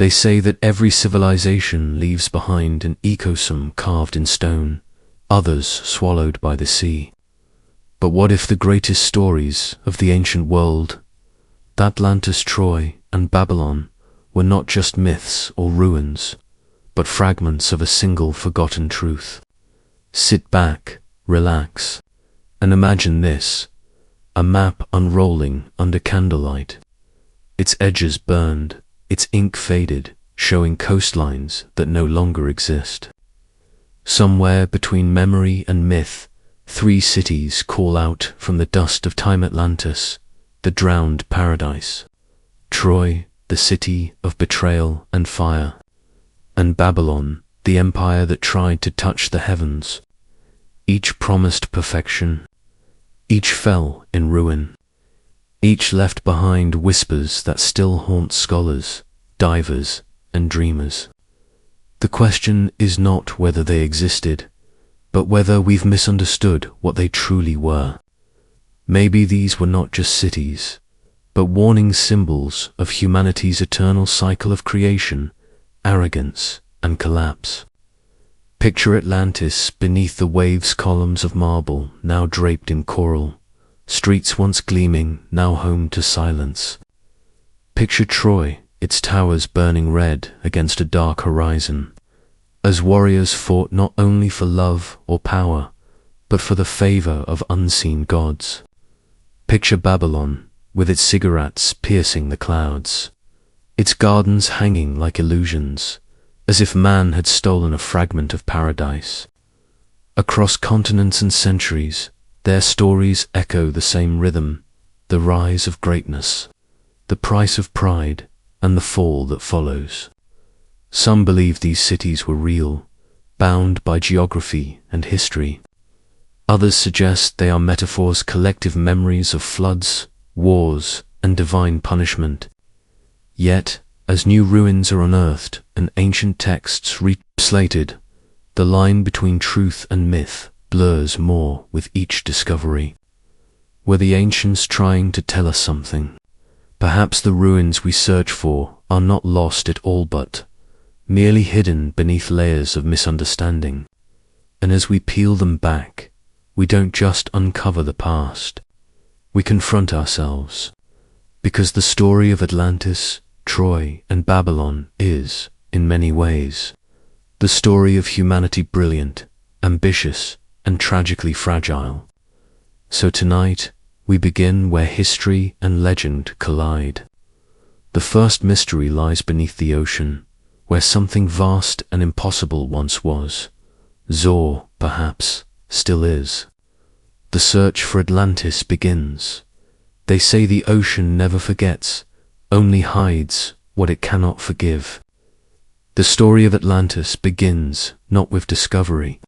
They say that every civilization leaves behind an ecosystem carved in stone, others swallowed by the sea. But what if the greatest stories of the ancient world, Atlantis, Troy, and Babylon, were not just myths or ruins, but fragments of a single forgotten truth? Sit back, relax, and imagine this: a map unrolling under candlelight. Its edges burned, its ink faded, showing coastlines that no longer exist. Somewhere between memory and myth, three cities call out from the dust of time: Atlantis, the drowned paradise; Troy, the city of betrayal and fire; and Babylon, the empire that tried to touch the heavens. Each promised perfection, each fell in ruin. Each left behind whispers that still haunt scholars, divers, and dreamers. The question is not whether they existed, but whether we've misunderstood what they truly were. Maybe these were not just cities, but warning symbols of humanity's eternal cycle of creation, arrogance, and collapse. Picture Atlantis beneath the waves' columns of marble, now draped in coral. Streets once gleaming, now home to silence. Picture Troy, its towers burning red against a dark horizon, as warriors fought not only for love or power, but for the favor of unseen gods. Picture Babylon, with its cigarettes piercing the clouds, its gardens hanging like illusions, as if man had stolen a fragment of paradise. Across continents and centuries, their stories echo the same rhythm: the rise of greatness, the price of pride, and the fall that follows. Some believe these cities were real, bound by geography and history. Others suggest they are metaphors, collective memories of floods, wars, and divine punishment. Yet, as new ruins are unearthed and ancient texts re-slated, the line between truth and myth blurs more with each discovery. Were the ancients trying to tell us something? Perhaps the ruins we search for are not lost at all, but merely hidden beneath layers of misunderstanding. And as we peel them back, we don't just uncover the past, we confront ourselves. Because the story of Atlantis, Troy, and Babylon is, in many ways, the story of humanity, brilliant, ambitious, and tragically fragile. So tonight, we begin where history and legend collide. The first mystery lies beneath the ocean, where something vast and impossible once was. Zor, perhaps, still is. The search for Atlantis begins. They say the ocean never forgets, only hides what it cannot forgive. The story of Atlantis begins not with discovery,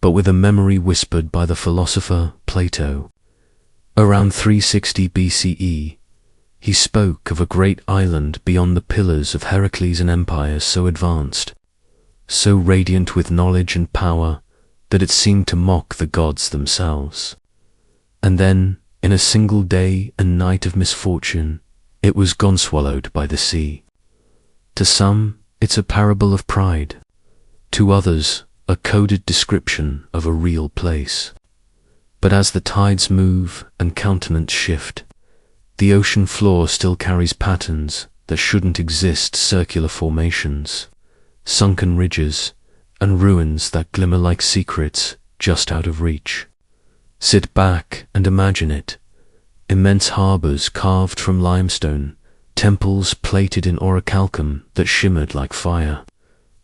but with a memory whispered by the philosopher Plato. Around 360 BCE, he spoke of a great island beyond the pillars of Heracles, an empire so advanced, so radiant with knowledge and power, that it seemed to mock the gods themselves. And then, in a single day and night of misfortune, it was gone, swallowed by the sea. To some, it's a parable of pride. To others, a coded description of a real place. But as the tides move and continents shift, the ocean floor still carries patterns that shouldn't exist: circular formations, sunken ridges, and ruins that glimmer like secrets just out of reach. Sit back and imagine it: immense harbors carved from limestone, temples plated in orichalcum that shimmered like fire,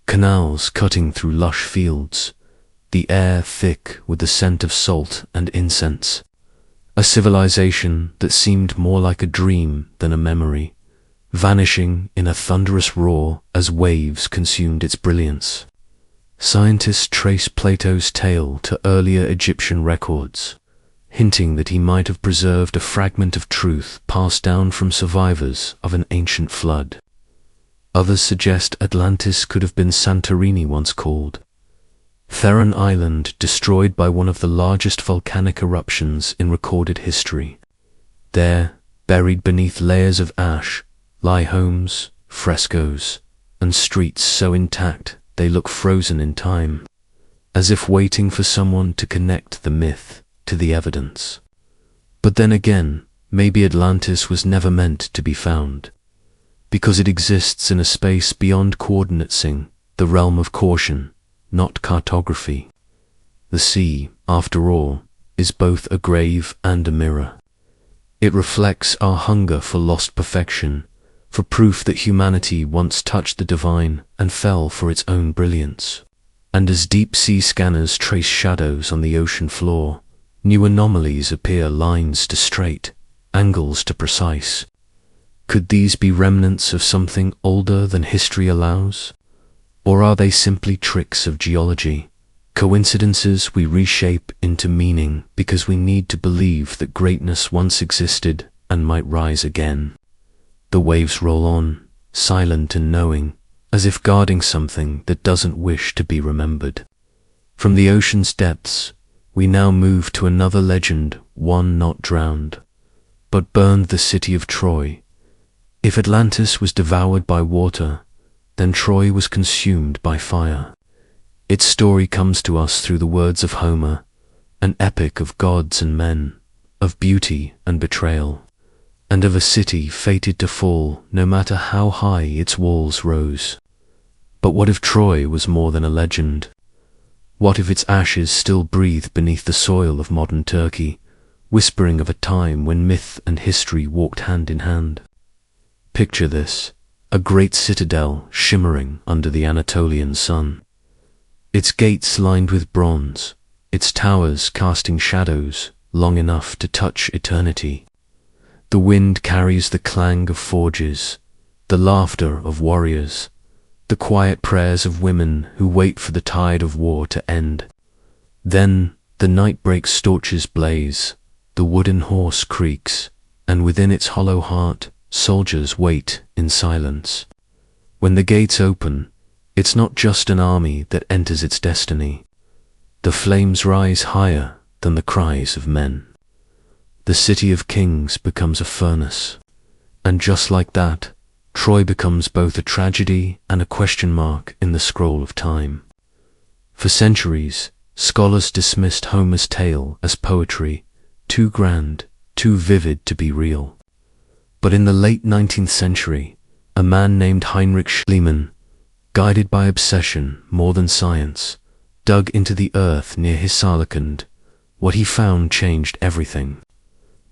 canals cutting through lush fields, the air thick with the scent of salt and incense. A civilization that seemed more like a dream than a memory, vanishing in a thunderous roar as waves consumed its brilliance. Scientists trace Plato's tale to earlier Egyptian records, hinting that he might have preserved a fragment of truth passed down from survivors of an ancient flood. Others suggest Atlantis could have been Santorini, once called. Theron Island, destroyed by one of the largest volcanic eruptions in recorded history. There, buried beneath layers of ash, lie homes, frescoes, and streets so intact they look frozen in time, as if waiting for someone to connect the myth to the evidence. But then again, maybe Atlantis was never meant to be found, because it exists in a space beyond coordinatesing, the realm of caution, not cartography. The sea, after all, is both a grave and a mirror. It reflects our hunger for lost perfection, for proof that humanity once touched the divine and fell for its own brilliance. And as deep-sea scanners trace shadows on the ocean floor, new anomalies appear, lines to straight, angles to precise. Could these be remnants of something older than history allows? Or are they simply tricks of geology, coincidences we reshape into meaning because we need to believe that greatness once existed and might rise again? The waves roll on, silent and knowing, as if guarding something that doesn't wish to be remembered. From the ocean's depths, we now move to another legend, one not drowned, but burned, the city of Troy. If Atlantis was devoured by water, then Troy was consumed by fire. Its story comes to us through the words of Homer, an epic of gods and men, of beauty and betrayal, and of a city fated to fall no matter how high its walls rose. But what if Troy was more than a legend? What if its ashes still breathe beneath the soil of modern Turkey, whispering of a time when myth and history walked hand in hand? Picture this, a great citadel shimmering under the Anatolian sun. Its gates lined with bronze, its towers casting shadows long enough to touch eternity. The wind carries the clang of forges, the laughter of warriors, the quiet prayers of women who wait for the tide of war to end. Then the night breaks, torches blaze, the wooden horse creaks, and within its hollow heart soldiers wait in silence. When the gates open, it's not just an army that enters its destiny. The flames rise higher than the cries of men. The city of kings becomes a furnace, and just like that, Troy becomes both a tragedy and a question mark in the scroll of time. For centuries, scholars dismissed Homer's tale as poetry, too grand, too vivid to be real. But in the late 19th century, a man named Heinrich Schliemann, guided by obsession more than science, dug into the earth near Hisarlikund. What he found changed everything.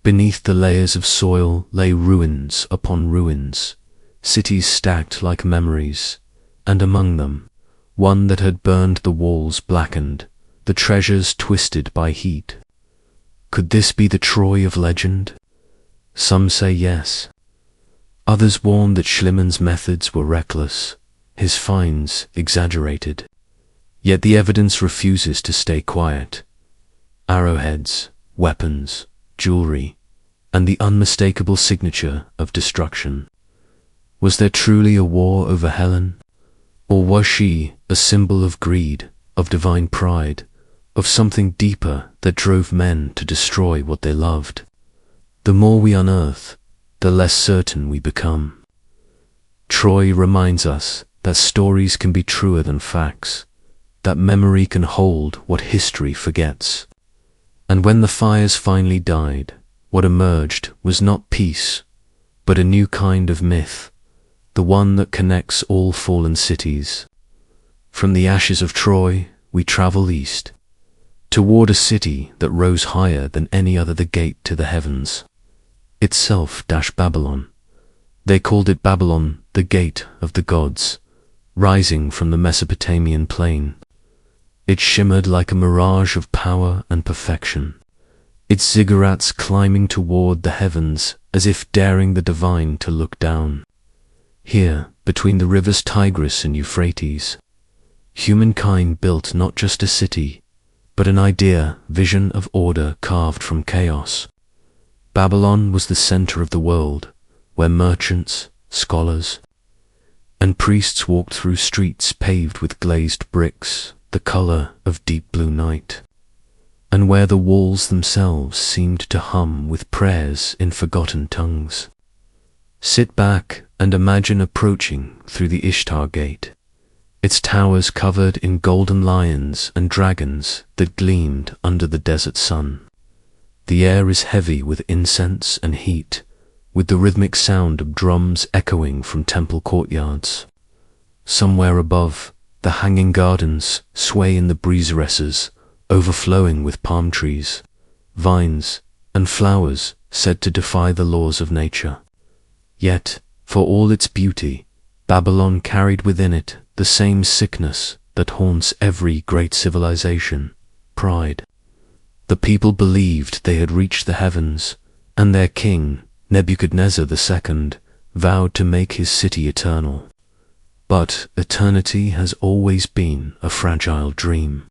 Beneath the layers of soil lay ruins upon ruins, cities stacked like memories, and among them, one that had burned, the walls blackened, the treasures twisted by heat. Could this be the Troy of legend? Some say yes. Others warn that Schliemann's methods were reckless, his finds exaggerated. Yet the evidence refuses to stay quiet. Arrowheads, weapons, jewelry, and the unmistakable signature of destruction. Was there truly a war over Helen? Or was she a symbol of greed, of divine pride, of something deeper that drove men to destroy what they loved? The more we unearth, the less certain we become. Troy reminds us that stories can be truer than facts, that memory can hold what history forgets. And when the fires finally died, what emerged was not peace, but a new kind of myth, the one that connects all fallen cities. From the ashes of Troy, we travel east, toward a city that rose higher than any other, the gate to the heavens, itself Babylon. They called it Babylon, the gate of the gods, rising from the Mesopotamian plain. It shimmered like a mirage of power and perfection, its ziggurats climbing toward the heavens as if daring the divine to look down. Here, between the rivers Tigris and Euphrates, humankind built not just a city, but an idea, vision of order carved from chaos. Babylon was the center of the world, where merchants, scholars, and priests walked through streets paved with glazed bricks, the color of deep blue night, and where the walls themselves seemed to hum with prayers in forgotten tongues. Sit back and imagine approaching through the Ishtar Gate, its towers covered in golden lions and dragons that gleamed under the desert sun. The air is heavy with incense and heat, with the rhythmic sound of drums echoing from temple courtyards. Somewhere above, the hanging gardens sway in the breezeresses, overflowing with palm trees, vines, and flowers said to defy the laws of nature. Yet, for all its beauty, Babylon carried within it the same sickness that haunts every great civilization: pride. The people believed they had reached the heavens, and their king, Nebuchadnezzar II, vowed to make his city eternal. But eternity has always been a fragile dream.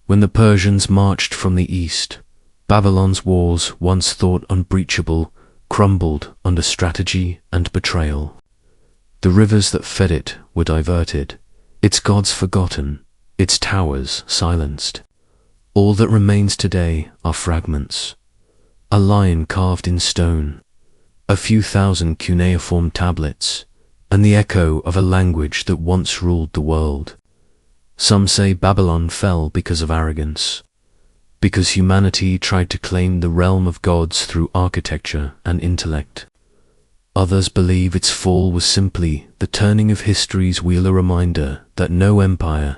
When the Persians marched from the east, Babylon's walls, once thought unbreachable, crumbled under strategy and betrayal. The rivers that fed it were diverted, its gods forgotten, its towers silenced. All that remains today are fragments: a lion carved in stone, a few thousand cuneiform tablets, and the echo of a language that once ruled the world. Some say Babylon fell because of arrogance, because humanity tried to claim the realm of gods through architecture and intellect. Others believe its fall was simply the turning of history's wheel, a reminder that no empire,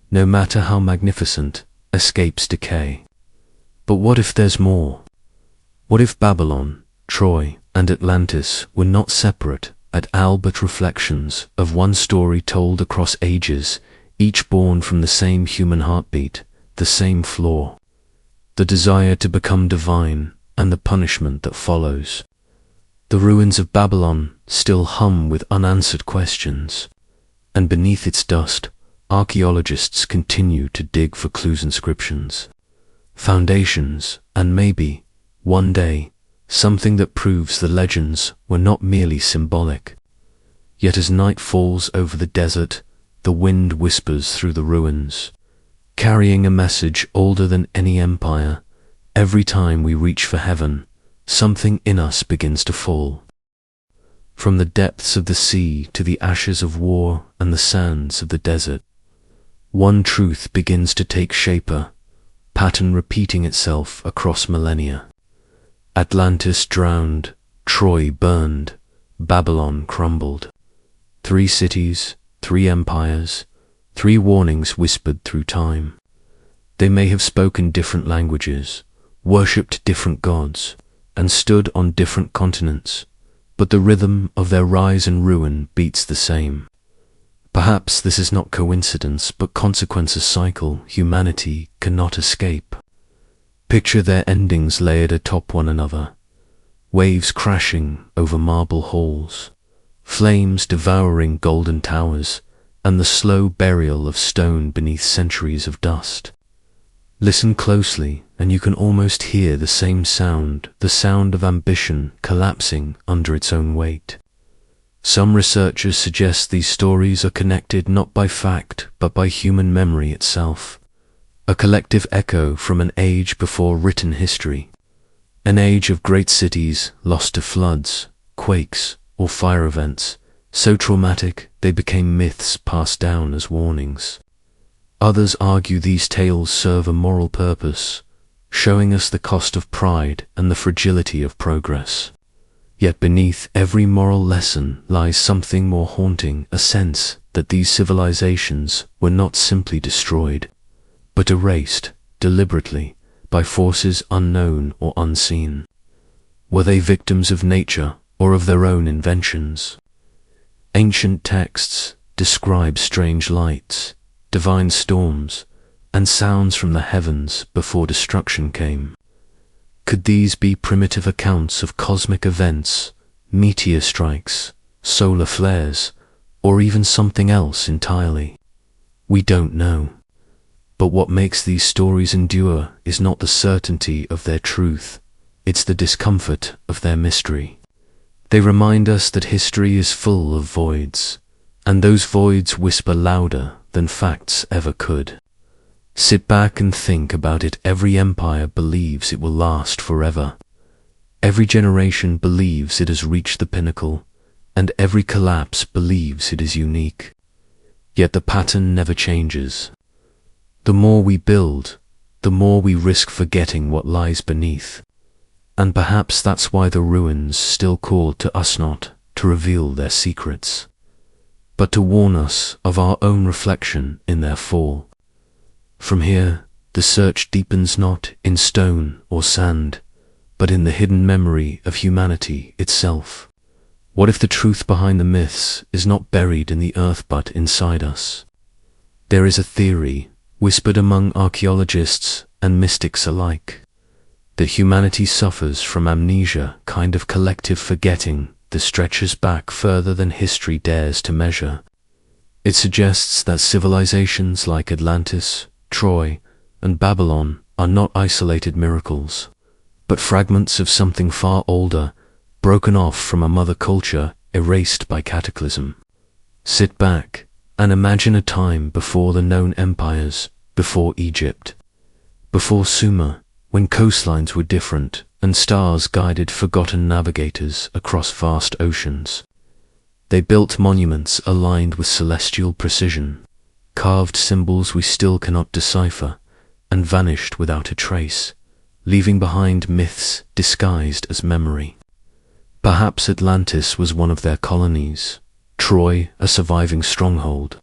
no matter how magnificent, escapes decay. But what if there's more? What if Babylon, Troy, and Atlantis were not separate but reflections of one story told across ages, each born from the same human heartbeat, the same flaw, the desire to become divine, and the punishment that follows? The ruins of Babylon still hum with unanswered questions, and beneath its dust, archaeologists continue to dig for clues, inscriptions, foundations, and maybe, one day, something that proves the legends were not merely symbolic. Yet as night falls over the desert, the wind whispers through the ruins, carrying a message older than any empire. Every time we reach for heaven, something in us begins to fall. From the depths of the sea to the ashes of war and the sands of the desert, one truth begins to take shape, a pattern repeating itself across millennia. Atlantis drowned, Troy burned, Babylon crumbled. 3 cities, 3 empires, 3 warnings whispered through time. They may have spoken different languages, worshipped different gods, and stood on different continents, but the rhythm of their rise and ruin beats the same. Perhaps this is not coincidence, but consequences cycle humanity cannot escape. Picture their endings layered atop one another: waves crashing over marble halls, flames devouring golden towers, and the slow burial of stone beneath centuries of dust. Listen closely, and you can almost hear the same sound, the sound of ambition collapsing under its own weight. Some researchers suggest these stories are connected not by fact, but by human memory itself, a collective echo from an age before written history, an age of great cities lost to floods, quakes, or fire events, so traumatic they became myths passed down as warnings. Others argue these tales serve a moral purpose, showing us the cost of pride and the fragility of progress. Yet beneath every moral lesson lies something more haunting, a sense that these civilizations were not simply destroyed, but erased deliberately by forces unknown or unseen. Were they victims of nature or of their own inventions? Ancient texts describe strange lights, divine storms, and sounds from the heavens before destruction came. Could these be primitive accounts of cosmic events, meteor strikes, solar flares, or even something else entirely? We don't know. But what makes these stories endure is not the certainty of their truth, it's the discomfort of their mystery. They remind us that history is full of voids, and those voids whisper louder than facts ever could. Sit back and think about it. Every empire believes it will last forever. Every generation believes it has reached the pinnacle, and every collapse believes it is unique. Yet the pattern never changes. The more we build, the more we risk forgetting what lies beneath. And perhaps that's why the ruins still call to us, not to reveal their secrets, but to warn us of our own reflection in their fall. From here, the search deepens not in stone or sand, but in the hidden memory of humanity itself. What if the truth behind the myths is not buried in the earth but inside us? There is a theory, whispered among archaeologists and mystics alike, that humanity suffers from amnesia, kind of collective forgetting that stretches back further than history dares to measure. It suggests that civilizations like Atlantis, Troy, and Babylon are not isolated miracles, but fragments of something far older, broken off from a mother culture erased by cataclysm. Sit back and imagine a time before the known empires, before Egypt, before Sumer, when coastlines were different and stars guided forgotten navigators across vast oceans. They built monuments aligned with celestial precision, carved symbols we still cannot decipher, and vanished without a trace, leaving behind myths disguised as memory. Perhaps Atlantis was one of their colonies, Troy a surviving stronghold,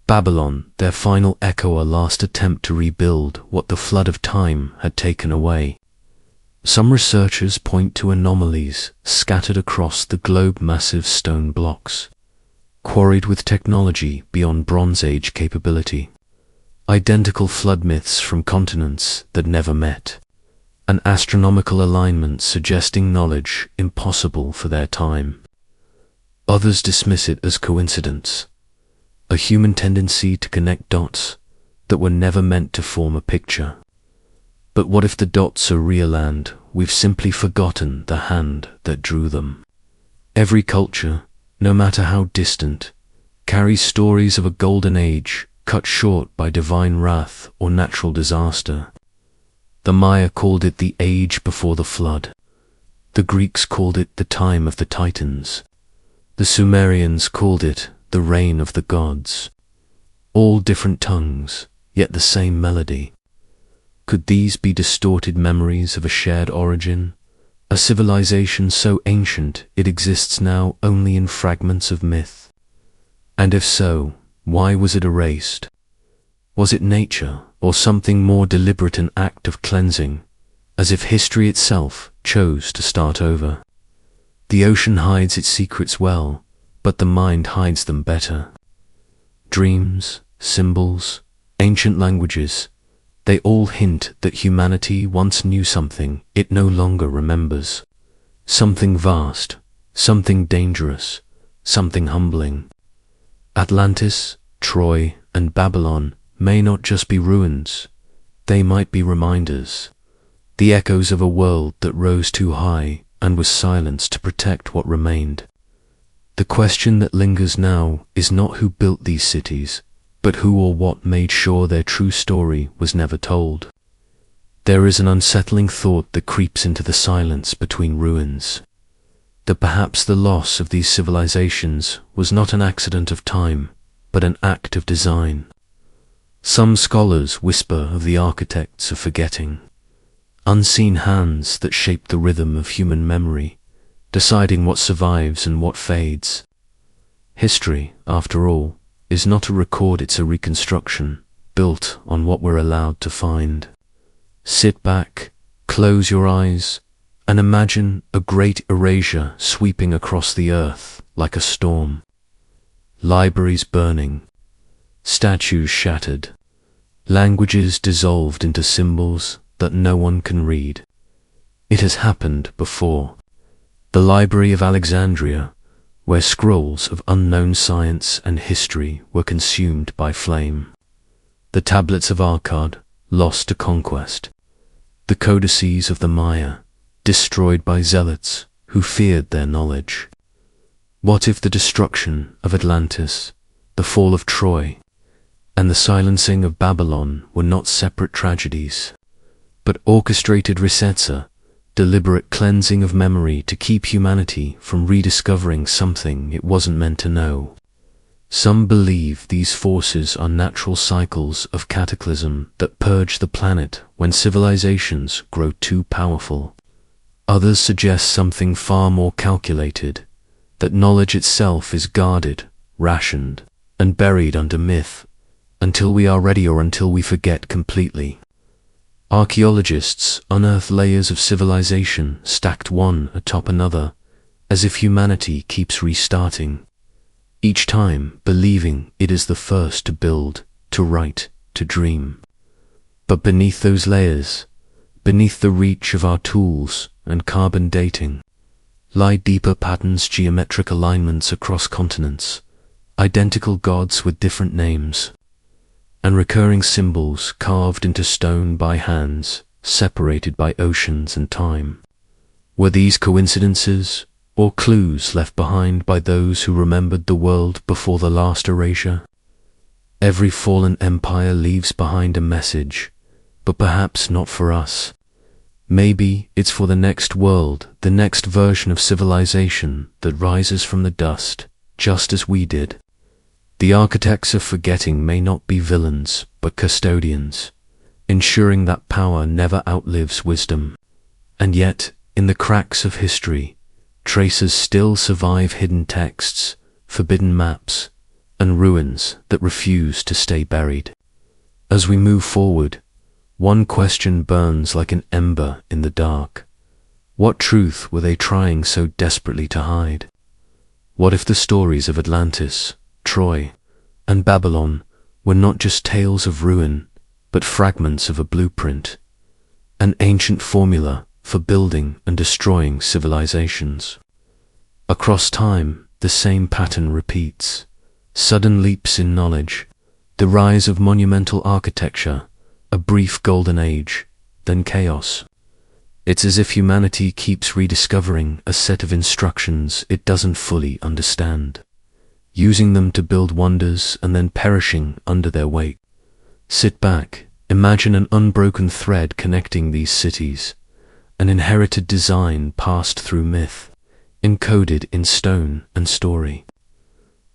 Babylon their final echo, a last attempt to rebuild what the flood of time had taken away. Some researchers point to anomalies scattered across the globe, massive stone blocks, quarried with technology beyond Bronze Age capability, identical flood myths from continents that never met, an astronomical alignment suggesting knowledge impossible for their time. Others dismiss it as coincidence, a human tendency to connect dots that were never meant to form a picture. But what if the dots are real and we've simply forgotten the hand that drew them? Every culture, no matter how distant, carries stories of a golden age cut short by divine wrath or natural disaster. The Maya called it the age before the flood. The Greeks called it the time of the Titans. The Sumerians called it the reign of the gods. All different tongues, yet the same melody. Could these be distorted memories of a shared origin, a civilization so ancient it exists now only in fragments of myth? And if so, why was it erased? Was it nature, or something more deliberate, an act of cleansing, as if history itself chose to start over? The ocean hides its secrets well, but the mind hides them better. Dreams, symbols, ancient languages, they all hint that humanity once knew something it no longer remembers. Something vast, something dangerous, something humbling. Atlantis, Troy, and Babylon may not just be ruins, they might be reminders, the echoes of a world that rose too high and was silenced to protect what remained. The question that lingers now is not who built these cities, but who or what made sure their true story was never told. There is an unsettling thought that creeps into the silence between ruins, that perhaps the loss of these civilizations was not an accident of time, but an act of design. Some scholars whisper of the architects of forgetting, unseen hands that shape the rhythm of human memory, deciding what survives and what fades. History, after all, is not a record, it's a reconstruction, built on what we're allowed to find. Sit back, close your eyes, and imagine a great erasure sweeping across the earth like a storm. Libraries burning, statues shattered, languages dissolved into symbols that no one can read. It has happened before. The Library of Alexandria, where scrolls of unknown science and history were consumed by flame. The tablets of Akkad, lost to conquest. The codices of the Maya, destroyed by zealots who feared their knowledge. What if the destruction of Atlantis, the fall of Troy, and the silencing of Babylon were not separate tragedies, but orchestrated resets deliberate cleansing of memory to keep humanity from rediscovering something it wasn't meant to know. Some believe these forces are natural cycles of cataclysm that purge the planet when civilizations grow too powerful. Others suggest something far more calculated, that knowledge itself is guarded, rationed, and buried under myth, until we are ready or until we forget completely. Archaeologists unearth layers of civilization stacked one atop another, as if humanity keeps restarting, each time believing it is the first to build, to write, to dream. But beneath those layers, beneath the reach of our tools and carbon dating, lie deeper patterns, geometric alignments across continents, identical gods with different names, and recurring symbols carved into stone by hands separated by oceans and time. Were these coincidences or clues left behind by those who remembered the world before the last erasure? Every fallen empire leaves behind a message, but perhaps not for us. Maybe it's for the next world, the next version of civilization that rises from the dust, just as we did. The architects of forgetting may not be villains, but custodians, ensuring that power never outlives wisdom. And yet, in the cracks of history, traces still survive, hidden texts, forbidden maps, and ruins that refuse to stay buried. As we move forward, one question burns like an ember in the dark. What truth were they trying so desperately to hide? What if the stories of Atlantis, Troy, and Babylon were not just tales of ruin, but fragments of a blueprint, an ancient formula for building and destroying civilizations? Across time, the same pattern repeats. Sudden leaps in knowledge, the rise of monumental architecture, a brief golden age, then chaos. It's as if humanity keeps rediscovering a set of instructions it doesn't fully understand, using them to build wonders and then perishing under their weight. Sit back, imagine an unbroken thread connecting these cities, an inherited design passed through myth, encoded in stone and story.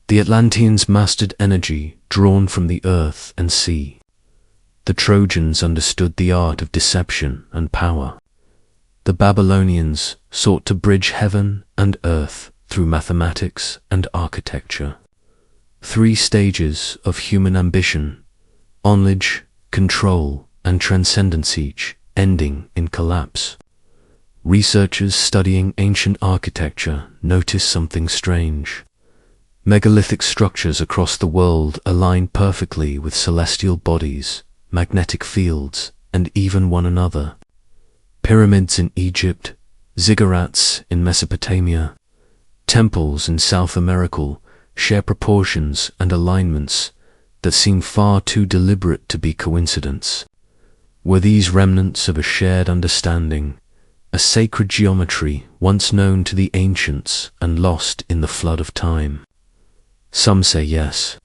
The Atlanteans mastered energy drawn from the earth and sea. The Trojans understood the art of deception and power. The Babylonians sought to bridge heaven and earth through mathematics and architecture. 3 stages of human ambition: onage, control, and transcendence, each ending in collapse. Researchers studying ancient architecture notice something strange. Megalithic structures across the world align perfectly with celestial bodies, magnetic fields, and even one another. Pyramids in Egypt, ziggurats in Mesopotamia, temples in South America share proportions and alignments that seem far too deliberate to be coincidence. Were these remnants of a shared understanding, a sacred geometry once known to the ancients and lost in the flood of time? Some say yes,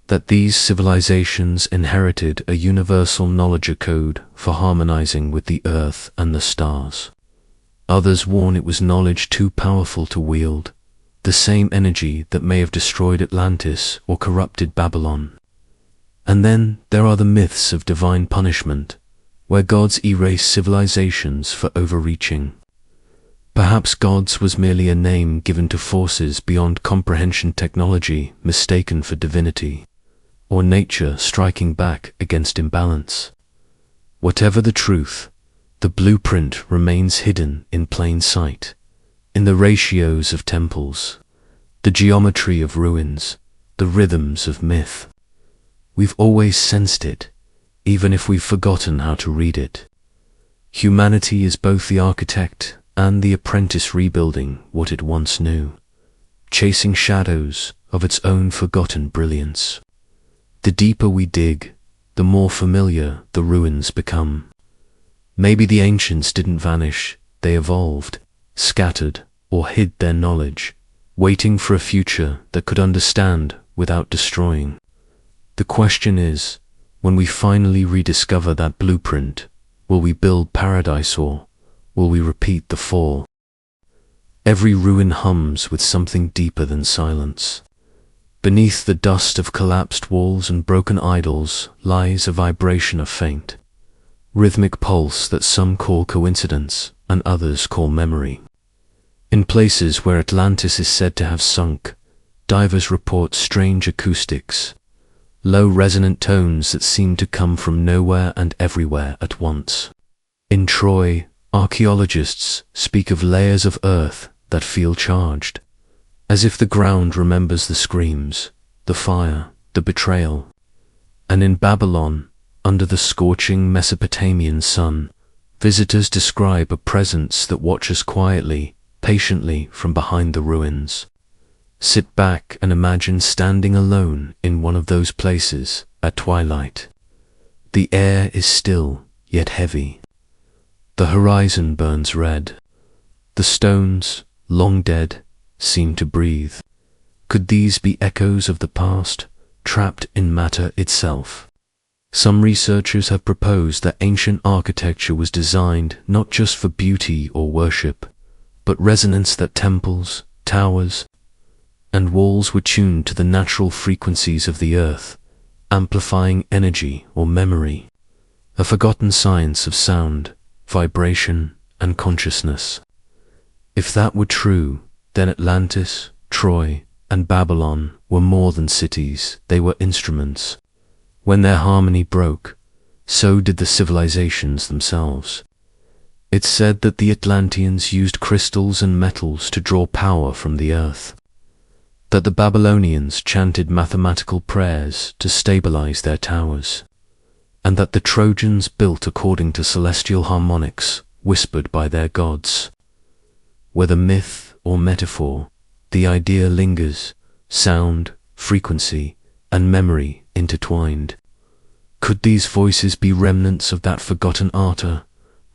that these civilizations inherited a universal knowledge code for harmonizing with the earth and the stars. Others warn it was knowledge too powerful to wield, the same energy that may have destroyed Atlantis or corrupted Babylon. And then there are the myths of divine punishment, where gods erase civilizations for overreaching. Perhaps gods was merely a name given to forces beyond comprehension, technology mistaken for divinity, or nature striking back against imbalance. Whatever the truth, the blueprint remains hidden in plain sight, in the ratios of temples, the geometry of ruins, the rhythms of myth. We've always sensed it, even if we've forgotten how to read it. Humanity is both the architect and the apprentice, rebuilding what it once knew, chasing shadows of its own forgotten brilliance. The deeper we dig, the more familiar the ruins become. Maybe the ancients didn't vanish, they evolved, scattered, or hid their knowledge, waiting for a future that could understand without destroying. The question is, when we finally rediscover that blueprint, will we build paradise or will we repeat the fall? Every ruin hums with something deeper than silence. Beneath the dust of collapsed walls and broken idols lies a vibration of faint, rhythmic pulse that some call coincidence and others call memory. In places where Atlantis is said to have sunk, divers report strange acoustics, low resonant tones that seem to come from nowhere and everywhere at once. In Troy, archaeologists speak of layers of earth that feel charged, as if the ground remembers the screams, the fire, the betrayal. And in Babylon, under the scorching Mesopotamian sun, visitors describe a presence that watches quietly, patiently from behind the ruins. Sit back and imagine standing alone in one of those places at twilight. The air is still, yet heavy. The horizon burns red. The stones, long dead, seem to breathe. Could these be echoes of the past, trapped in matter itself? Some researchers have proposed that ancient architecture was designed not just for beauty or worship, but resonance, that temples, towers, and walls were tuned to the natural frequencies of the earth, amplifying energy or memory, a forgotten science of sound, vibration, and consciousness. If that were true, then Atlantis, Troy, and Babylon were more than cities, they were instruments. When their harmony broke, so did the civilizations themselves. It's said that the Atlanteans used crystals and metals to draw power from the earth, that the Babylonians chanted mathematical prayers to stabilize their towers, and that the Trojans built according to celestial harmonics whispered by their gods. Whether myth or metaphor, the idea lingers, sound, frequency, and memory intertwined. Could these voices be remnants of that forgotten art,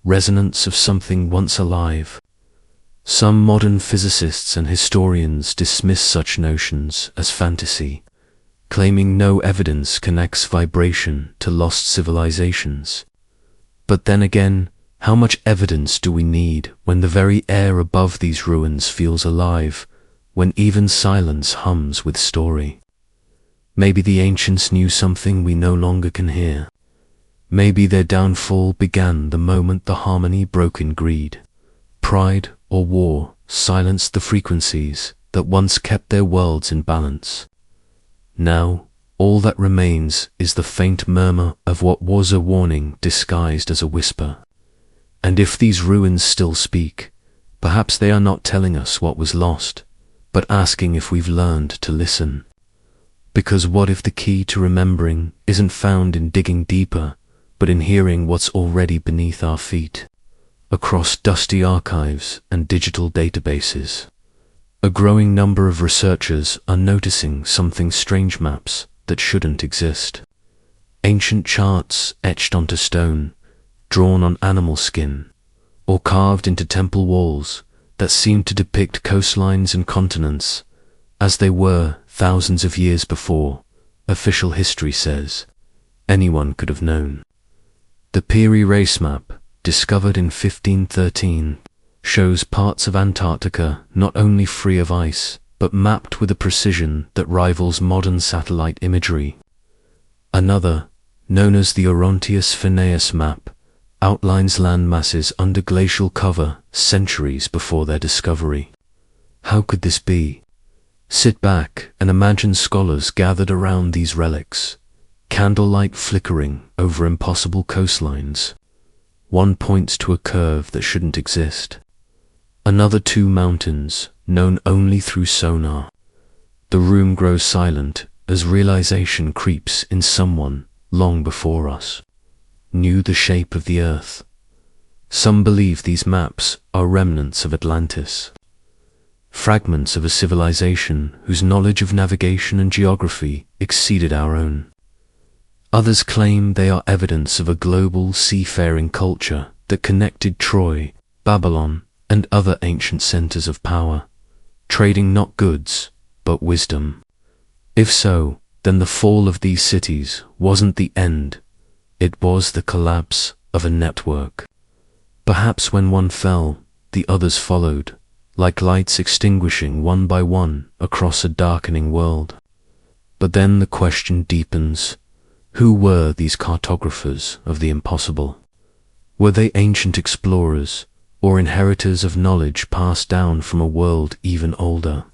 resonance of something once alive? Some modern physicists and historians dismiss such notions as fantasy, claiming no evidence connects vibration to lost civilizations. But then again, how much evidence do we need when the very air above these ruins feels alive, when even silence hums with story? Maybe the ancients knew something we no longer can hear. Maybe their downfall began the moment the harmony broke in greed. Pride or war silenced the frequencies that once kept their worlds in balance. Now, all that remains is the faint murmur of what was a warning disguised as a whisper. And if these ruins still speak, perhaps they are not telling us what was lost, but asking if we've learned to listen. Because what if the key to remembering isn't found in digging deeper, but in hearing what's already beneath our feet? Across dusty archives and digital databases, a growing number of researchers are noticing something strange: maps that shouldn't exist. Ancient charts etched onto stone, drawn on animal skin, or carved into temple walls that seem to depict coastlines and continents as they were thousands of years before, official history says. Anyone could have known. The Peary race map, discovered in 1513, shows parts of Antarctica not only free of ice, but mapped with a precision that rivals modern satellite imagery. Another, known as the Orontius Phineas map, outlines land masses under glacial cover centuries before their discovery. How could this be? Sit back and imagine scholars gathered around these relics, candlelight flickering over impossible coastlines. One points to a curve that shouldn't exist. Another, two mountains, known only through sonar. The room grows silent as realization creeps in. Someone, long before us, knew the shape of the earth. Some believe these maps are remnants of Atlantis, fragments of a civilization whose knowledge of navigation and geography exceeded our own. Others claim they are evidence of a global seafaring culture that connected Troy, Babylon, and other ancient centers of power, trading not goods, but wisdom. If so, then the fall of these cities wasn't the end, it was the collapse of a network. Perhaps when one fell, the others followed, like lights extinguishing one by one across a darkening world. But then the question deepens: who were these cartographers of the impossible? Were they ancient explorers, or inheritors of knowledge passed down from a world even older?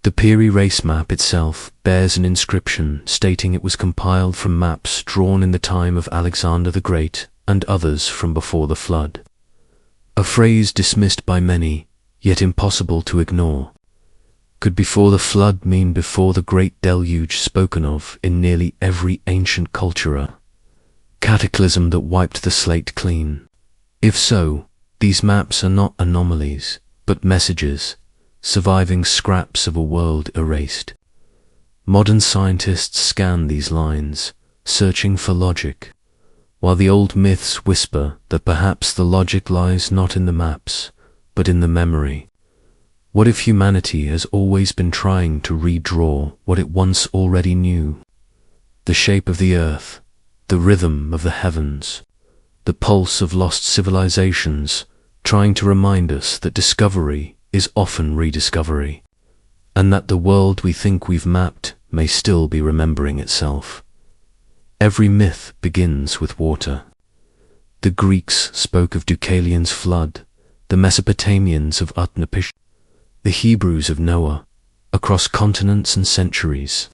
The Piri race map itself bears an inscription stating it was compiled from maps drawn in the time of Alexander the Great and others from before the flood. A phrase dismissed by many, yet impossible to ignore. Could before the flood mean before the great deluge spoken of in nearly every ancient culture? A cataclysm that wiped the slate clean? If so, these maps are not anomalies, but messages, surviving scraps of a world erased. Modern scientists scan these lines, searching for logic, while the old myths whisper that perhaps the logic lies not in the maps, but in the memory. What if humanity has always been trying to redraw what it once already knew? The shape of the earth, the rhythm of the heavens, the pulse of lost civilizations, trying to remind us that discovery is often rediscovery, and that the world we think we've mapped may still be remembering itself. Every myth begins with water. The Greeks spoke of Deucalion's flood, the Mesopotamians of Utnapishtim, the Hebrews of Noah, across continents and centuries.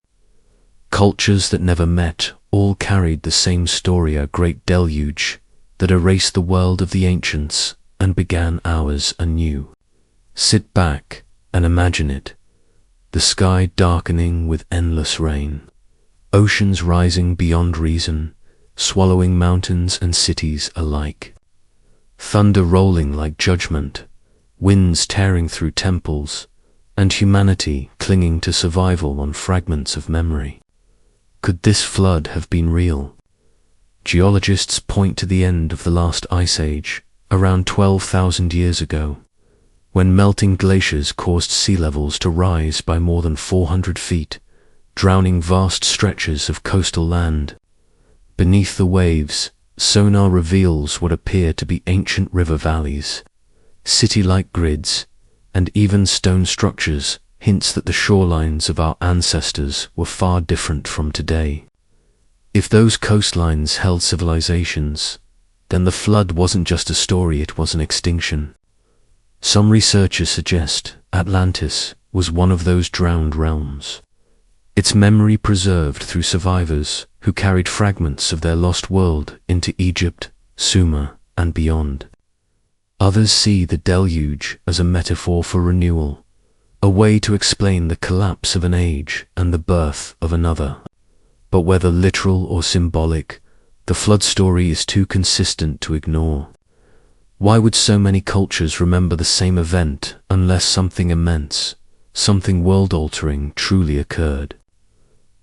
Cultures that never met all carried the same story: a great deluge that erased the world of the ancients and began ours anew. Sit back and imagine it. The sky darkening with endless rain, oceans rising beyond reason, swallowing mountains and cities alike. Thunder rolling like judgment, winds tearing through temples, and humanity clinging to survival on fragments of memory. Could this flood have been real? Geologists point to the end of the last ice age, around 12,000 years ago, when melting glaciers caused sea levels to rise by more than 400 feet, drowning vast stretches of coastal land. Beneath the waves, sonar reveals what appear to be ancient river valleys, city-like grids, and even stone structures, hints that the shorelines of our ancestors were far different from today. If those coastlines held civilizations, then the flood wasn't just a story, it was an extinction. Some researchers suggest Atlantis was one of those drowned realms, its memory preserved through survivors who carried fragments of their lost world into Egypt, Sumer, and beyond. Others see the deluge as a metaphor for renewal, a way to explain the collapse of an age and the birth of another. But whether literal or symbolic, the flood story is too consistent to ignore. Why would so many cultures remember the same event unless something immense, something world-altering truly occurred?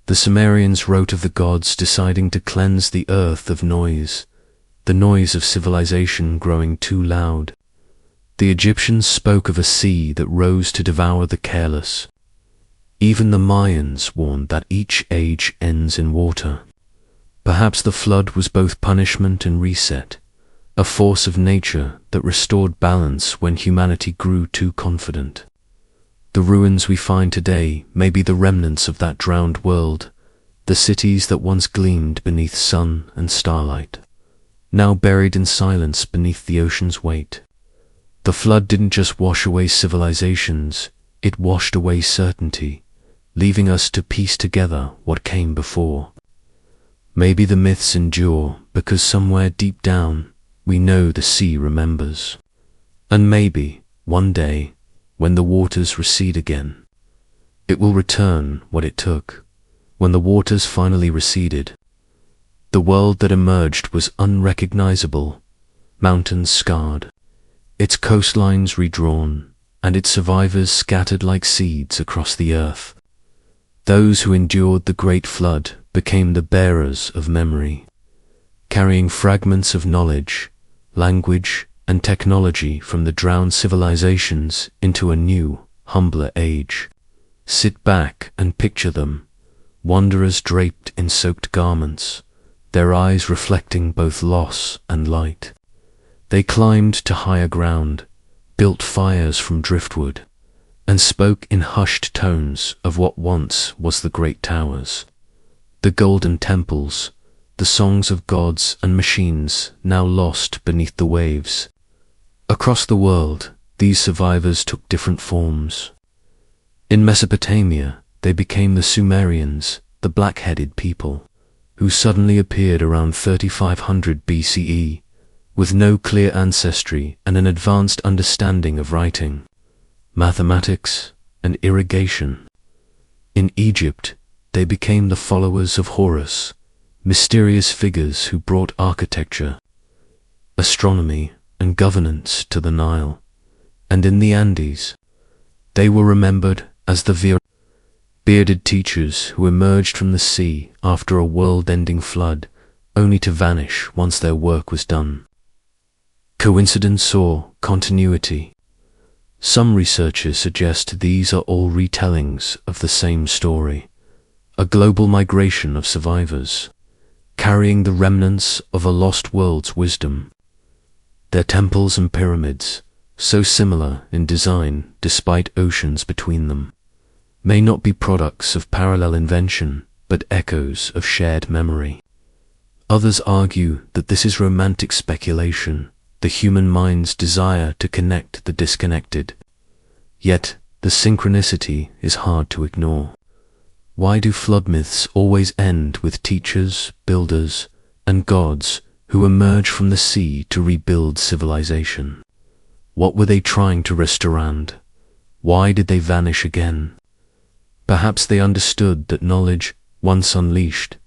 The Sumerians wrote of the gods deciding to cleanse the earth of noise, the noise of civilization growing too loud. The Egyptians spoke of a sea that rose to devour the careless. Even the Mayans warned that each age ends in water. Perhaps the flood was both punishment and reset, a force of nature that restored balance when humanity grew too confident. The ruins we find today may be the remnants of that drowned world, the cities that once gleamed beneath sun and starlight, now buried in silence beneath the ocean's weight. The flood didn't just wash away civilizations, it washed away certainty, leaving us to piece together what came before. Maybe the myths endure because somewhere deep down we know the sea remembers. And maybe, one day, when the waters recede again, it will return what it took. When the waters finally receded, the world that emerged was unrecognizable, mountains scarred, its coastlines redrawn, and its survivors scattered like seeds across the earth. Those who endured the great flood became the bearers of memory, carrying fragments of knowledge, language, and technology from the drowned civilizations into a new, humbler age. Sit back and picture them, wanderers draped in soaked garments, their eyes reflecting both loss and light. They climbed to higher ground, built fires from driftwood, and spoke in hushed tones of what once was the great towers, the golden temples, the songs of gods and machines now lost beneath the waves. Across the world, these survivors took different forms. In Mesopotamia, they became the Sumerians, the black-headed people, who suddenly appeared around 3500 BCE, with no clear ancestry and an advanced understanding of writing, mathematics, and irrigation. In Egypt, they became the followers of Horus, mysterious figures who brought architecture, astronomy, and governance to the Nile. And in the Andes, they were remembered as the bearded teachers who emerged from the sea after a world-ending flood, only to vanish once their work was done. Coincidence or continuity? Some researchers suggest these are all retellings of the same story, a global migration of survivors, carrying the remnants of a lost world's wisdom. Their temples and pyramids, so similar in design despite oceans between them, may not be products of parallel invention, but echoes of shared memory. Others argue that this is romantic speculation, the human mind's desire to connect the disconnected. Yet, the synchronicity is hard to ignore. Why do flood myths always end with teachers, builders, and gods who emerge from the sea to rebuild civilization? What were they trying to restaurant? Why did they vanish again? Perhaps they understood that knowledge, once unleashed,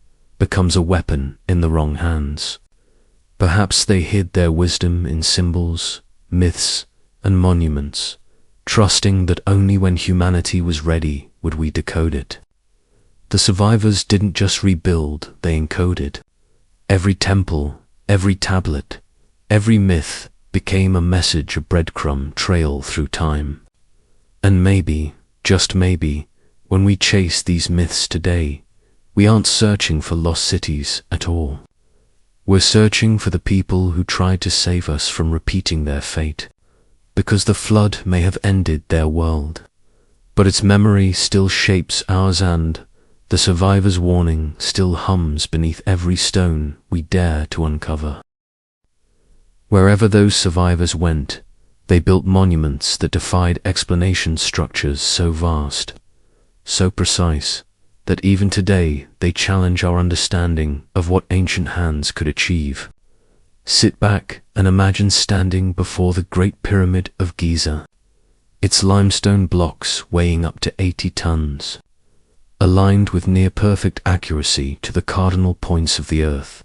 becomes a weapon in the wrong hands. Perhaps they hid their wisdom in symbols, myths, and monuments, trusting that only when humanity was ready would we decode it. The survivors didn't just rebuild, they encoded. Every temple, every tablet, every myth became a message, a breadcrumb trail through time. And maybe, just maybe, when we chase these myths today, we aren't searching for lost cities at all. We're searching for the people who tried to save us from repeating their fate, because the flood may have ended their world, but its memory still shapes ours, and the survivor's warning still hums beneath every stone we dare to uncover. Wherever those survivors went, they built monuments that defied explanation, structures so vast, so precise, that even today they challenge our understanding of what ancient hands could achieve. Sit back and imagine standing before the Great Pyramid of Giza, its limestone blocks weighing up to 80 tons, aligned with near-perfect accuracy to the cardinal points of the earth,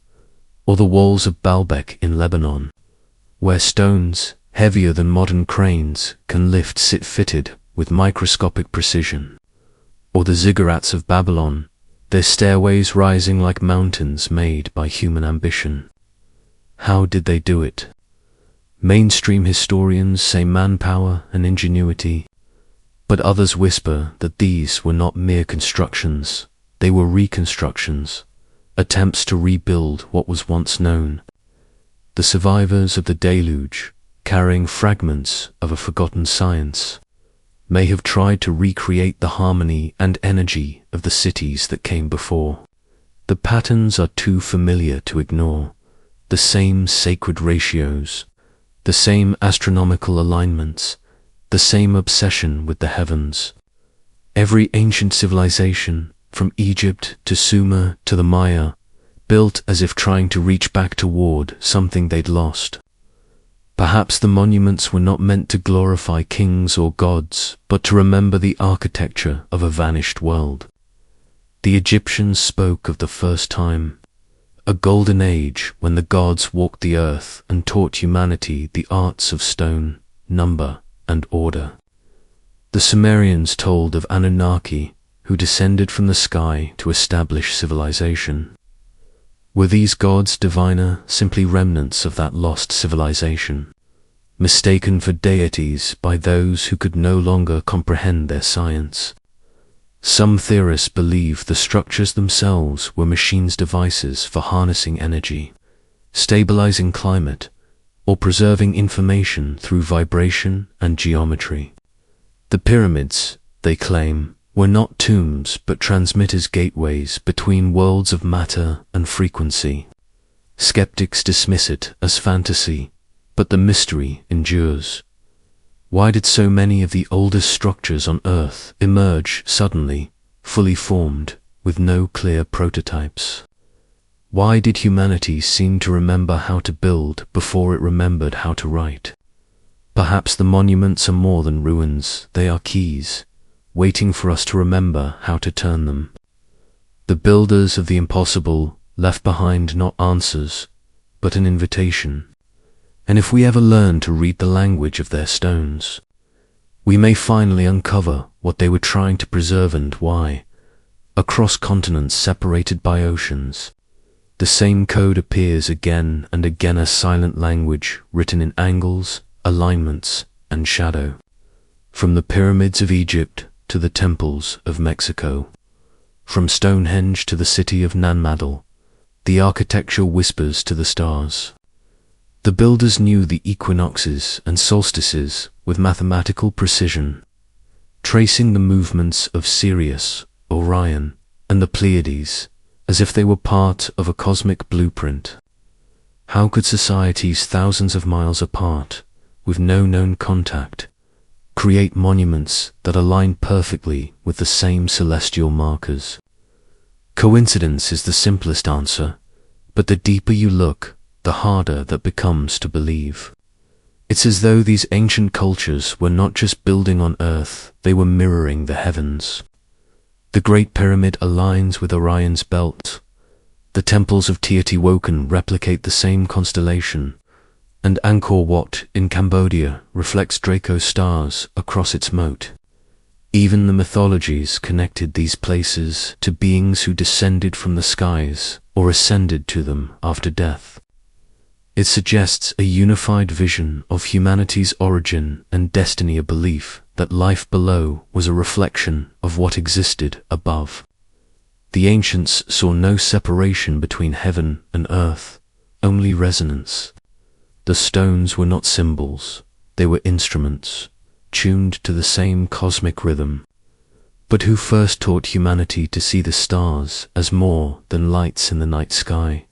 or the walls of Baalbek in Lebanon, where stones, heavier than modern cranes, can lift sit fitted with microscopic precision, or the ziggurats of Babylon, their stairways rising like mountains made by human ambition. How did they do it? Mainstream historians say manpower and ingenuity, but others whisper that these were not mere constructions, they were reconstructions, attempts to rebuild what was once known. The survivors of the deluge, carrying fragments of a forgotten science, may have tried to recreate the harmony and energy of the cities that came before. The patterns are too familiar to ignore, the same sacred ratios, the same astronomical alignments, the same obsession with the heavens. Every ancient civilization, from Egypt to Sumer to the Maya, built as if trying to reach back toward something they'd lost. Perhaps the monuments were not meant to glorify kings or gods, but to remember the architecture of a vanished world. The Egyptians spoke of the first time, a golden age when the gods walked the earth and taught humanity the arts of stone, number, and order. The Sumerians told of Anunnaki, who descended from the sky to establish civilization. Were these gods diviner, simply remnants of that lost civilization, mistaken for deities by those who could no longer comprehend their science? Some theorists believe the structures themselves were machines' devices for harnessing energy, stabilizing climate, or preserving information through vibration and geometry. The pyramids, they claim, were not tombs but transmitters, gateways between worlds of matter and frequency. Skeptics dismiss it as fantasy, but the mystery endures. Why did so many of the oldest structures on Earth emerge suddenly, fully formed, with no clear prototypes? Why did humanity seem to remember how to build before it remembered how to write? Perhaps the monuments are more than ruins, they are keys, waiting for us to remember how to turn them. The builders of the impossible left behind not answers, but an invitation. And if we ever learn to read the language of their stones, we may finally uncover what they were trying to preserve and why. Across continents separated by oceans, the same code appears again and again, a silent language written in angles, alignments, and shadow. From the pyramids of Egypt to the temples of Mexico, from Stonehenge to the city of Nanmadol, the architecture whispers to the stars. The builders knew the equinoxes and solstices with mathematical precision, tracing the movements of Sirius, Orion, and the Pleiades as if they were part of a cosmic blueprint. How could societies thousands of miles apart, with no known contact, create monuments that align perfectly with the same celestial markers? Coincidence is the simplest answer, but the deeper you look, the harder that becomes to believe. It's as though these ancient cultures were not just building on Earth, they were mirroring the heavens. The Great Pyramid aligns with Orion's belt. The temples of Teotihuacan replicate the same constellation, and Angkor Wat in Cambodia reflects Draco's stars across its moat. Even the mythologies connected these places to beings who descended from the skies or ascended to them after death. It suggests a unified vision of humanity's origin and destiny, a belief that life below was a reflection of what existed above. The ancients saw no separation between heaven and earth, only resonance. The stones were not symbols, they were instruments, tuned to the same cosmic rhythm. But who first taught humanity to see the stars as more than lights in the night sky?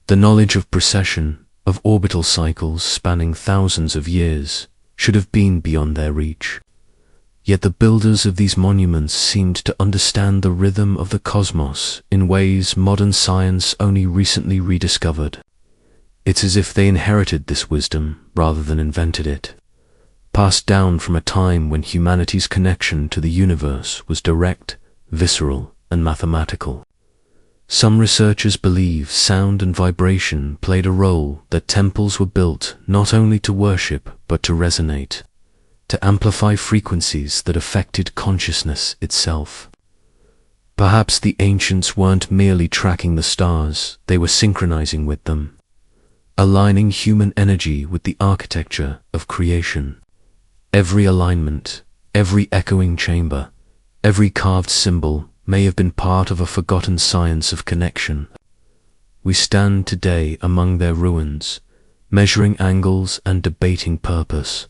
The knowledge of precession, of orbital cycles spanning thousands of years, should have been beyond their reach. Yet the builders of these monuments seemed to understand the rhythm of the cosmos in ways modern science only recently rediscovered. It's as if they inherited this wisdom rather than invented it, passed down from a time when humanity's connection to the universe was direct, visceral, and mathematical. Some researchers believe sound and vibration played a role, that temples were built not only to worship but to resonate, to amplify frequencies that affected consciousness itself. Perhaps the ancients weren't merely tracking the stars, they were synchronizing with them, aligning human energy with the architecture of creation. Every alignment, every echoing chamber, every carved symbol may have been part of a forgotten science of connection. We stand today among their ruins, measuring angles and debating purpose.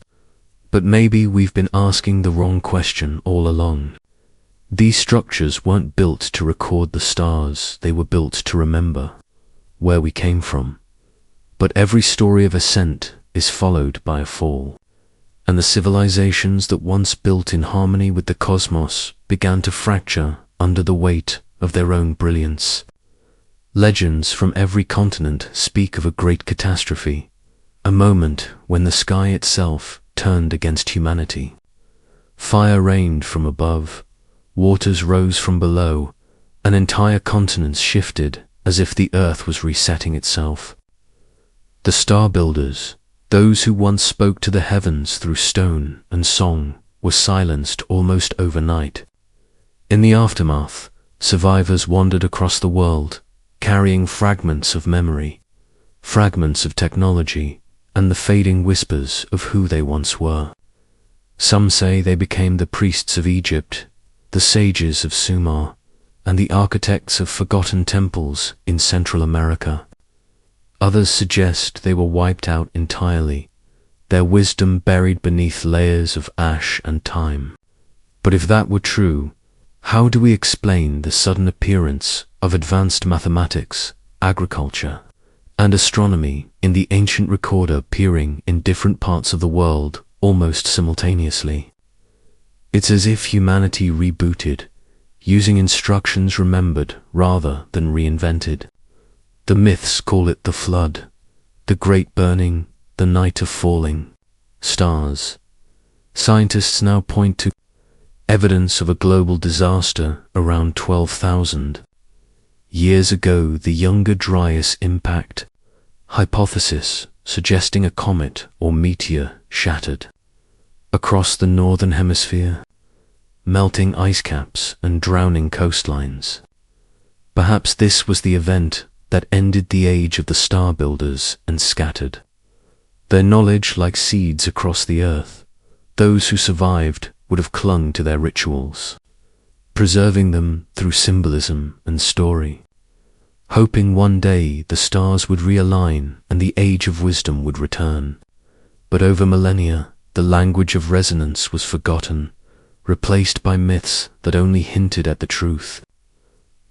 But maybe we've been asking the wrong question all along. These structures weren't built to record the stars, they were built to remember where we came from. But every story of ascent is followed by a fall, and the civilizations that once built in harmony with the cosmos began to fracture under the weight of their own brilliance. Legends from every continent speak of a great catastrophe, a moment when the sky itself turned against humanity. Fire rained from above, waters rose from below, and entire continents shifted as if the earth was resetting itself. The star builders, those who once spoke to the heavens through stone and song, were silenced almost overnight. In the aftermath, survivors wandered across the world, carrying fragments of memory, fragments of technology, and the fading whispers of who they once were. Some say they became the priests of Egypt, the sages of Sumer, and the architects of forgotten temples in Central America. Others suggest they were wiped out entirely, their wisdom buried beneath layers of ash and time. But if that were true, how do we explain the sudden appearance of advanced mathematics, agriculture, and astronomy in the ancient recorder appearing in different parts of the world almost simultaneously? It's as if humanity rebooted, using instructions remembered rather than reinvented. The myths call it the flood, the great burning, the night of falling stars. Scientists now point to evidence of a global disaster around 12,000 years ago. The Younger Dryas impact hypothesis suggesting a comet or meteor shattered across the northern hemisphere, melting ice caps and drowning coastlines. Perhaps this was the event that ended the age of the star builders and scattered their knowledge like seeds across the earth. Those who survived would have clung to their rituals, preserving them through symbolism and story, hoping one day the stars would realign and the age of wisdom would return. But over millennia, the language of resonance was forgotten, replaced by myths that only hinted at the truth.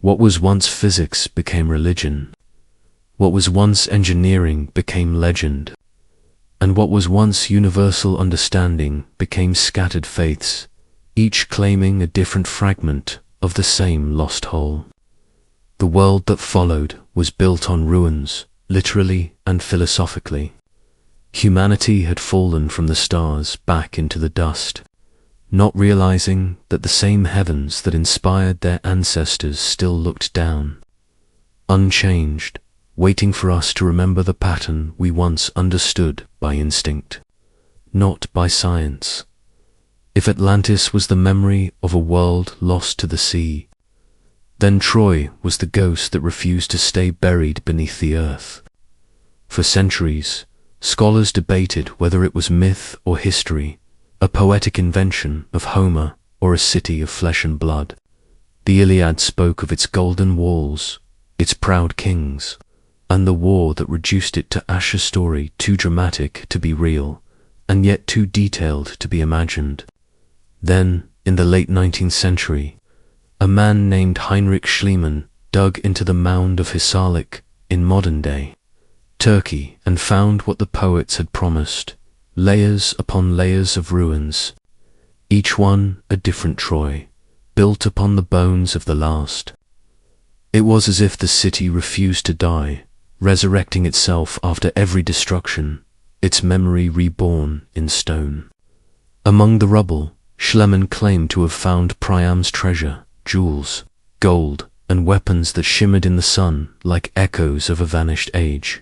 What was once physics became religion. What was once engineering became legend. And what was once universal understanding became scattered faiths, each claiming a different fragment of the same lost whole. The world that followed was built on ruins, literally and philosophically. Humanity had fallen from the stars back into the dust, not realizing that the same heavens that inspired their ancestors still looked down, unchanged, waiting for us to remember the pattern we once understood by instinct, not by science. If Atlantis was the memory of a world lost to the sea, then Troy was the ghost that refused to stay buried beneath the earth. For centuries, scholars debated whether it was myth or history, a poetic invention of Homer or a city of flesh and blood. The Iliad spoke of its golden walls, its proud kings, and the war that reduced it to ash, a story too dramatic to be real, and yet too detailed to be imagined. Then, in the late 19th century, a man named Heinrich Schliemann dug into the mound of Hisarlik in modern-day Turkey and found what the poets had promised: layers upon layers of ruins, each one a different Troy, built upon the bones of the last. It was as if the city refused to die, resurrecting itself after every destruction, its memory reborn in stone. Among the rubble, Schliemann claimed to have found Priam's treasure, jewels, gold, and weapons that shimmered in the sun like echoes of a vanished age.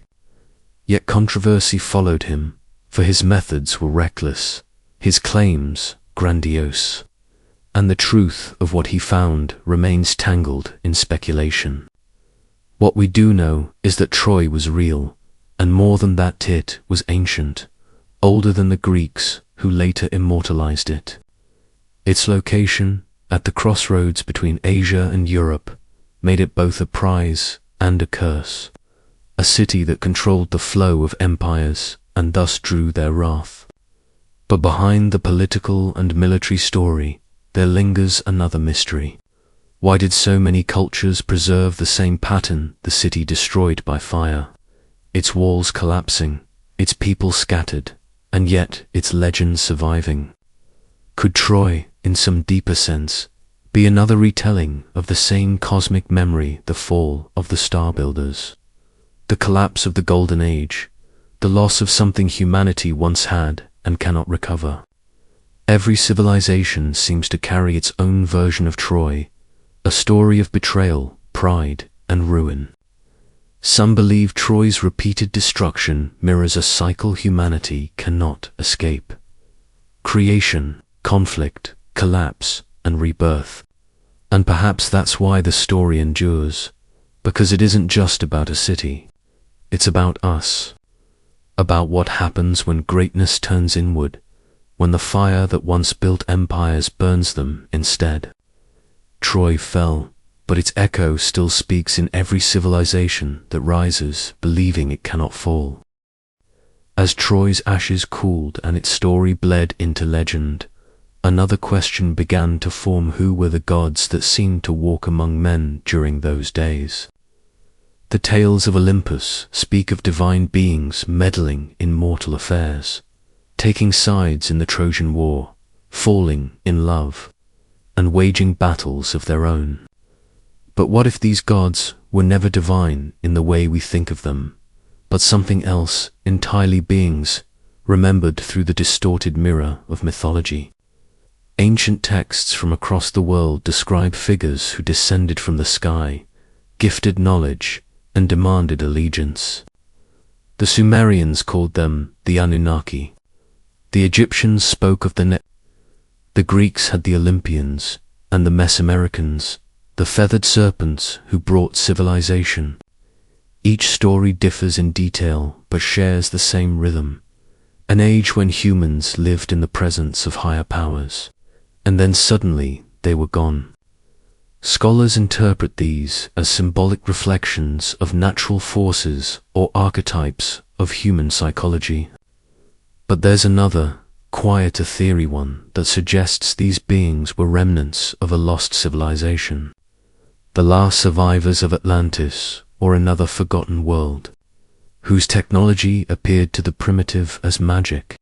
Yet controversy followed him, for his methods were reckless, his claims grandiose, and the truth of what he found remains tangled in speculation. What we do know is that Troy was real, and more than that, it was ancient, older than the Greeks who later immortalized it. Its location, at the crossroads between Asia and Europe, made it both a prize and a curse, a city that controlled the flow of empires and thus drew their wrath. But behind the political and military story, there lingers another mystery. Why did so many cultures preserve the same pattern the city destroyed by fire? Its walls collapsing, its people scattered, and yet its legend surviving. Could Troy, in some deeper sense, be another retelling of the same cosmic memory, the fall of the star builders, the collapse of the Golden Age, the loss of something humanity once had and cannot recover? Every civilization seems to carry its own version of Troy, a story of betrayal, pride, and ruin. Some believe Troy's repeated destruction mirrors a cycle humanity cannot escape: creation, conflict, collapse, and rebirth. And perhaps that's why the story endures, because it isn't just about a city. It's about us, about what happens when greatness turns inward, when the fire that once built empires burns them instead. Troy fell, but its echo still speaks in every civilization that rises, believing it cannot fall. As Troy's ashes cooled and its story bled into legend, another question began to form: who were the gods that seemed to walk among men during those days? The tales of Olympus speak of divine beings meddling in mortal affairs, taking sides in the Trojan War, falling in love, and waging battles of their own. But what if these gods were never divine in the way we think of them, but something else entirely, beings remembered through the distorted mirror of mythology? Ancient texts from across the world describe figures who descended from the sky, gifted knowledge, and demanded allegiance. The Sumerians called them the Anunnaki. The Egyptians spoke of the Greeks had the Olympians, and the Mesoamericans, the feathered serpents who brought civilization. Each story differs in detail but shares the same rhythm: an age when humans lived in the presence of higher powers, and then suddenly they were gone. Scholars interpret these as symbolic reflections of natural forces or archetypes of human psychology. But there's another, quieter theory, one that suggests these beings were remnants of a lost civilization, the last survivors of Atlantis or another forgotten world, whose technology appeared to the primitive as magic.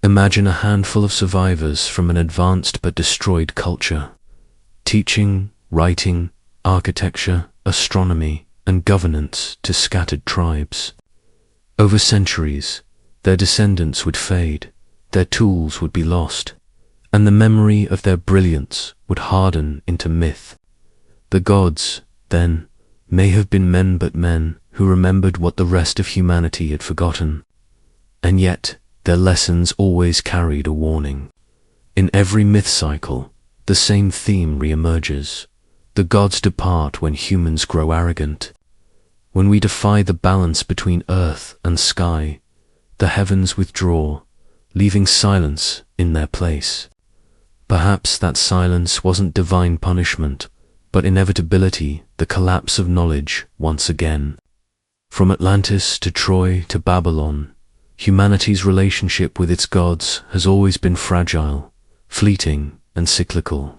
Imagine a handful of survivors from an advanced but destroyed culture, teaching, writing, architecture, astronomy, and governance to scattered tribes. Over centuries, their descendants would fade, their tools would be lost, and the memory of their brilliance would harden into myth. The gods, then, may have been men, but men who remembered what the rest of humanity had forgotten. And yet, their lessons always carried a warning. In every myth cycle, the same theme re-emerges. The gods depart when humans grow arrogant. When we defy the balance between earth and sky, the heavens withdraw, leaving silence in their place. Perhaps that silence wasn't divine punishment, but inevitability, the collapse of knowledge once again. From Atlantis to Troy to Babylon, humanity's relationship with its gods has always been fragile, fleeting, and cyclical.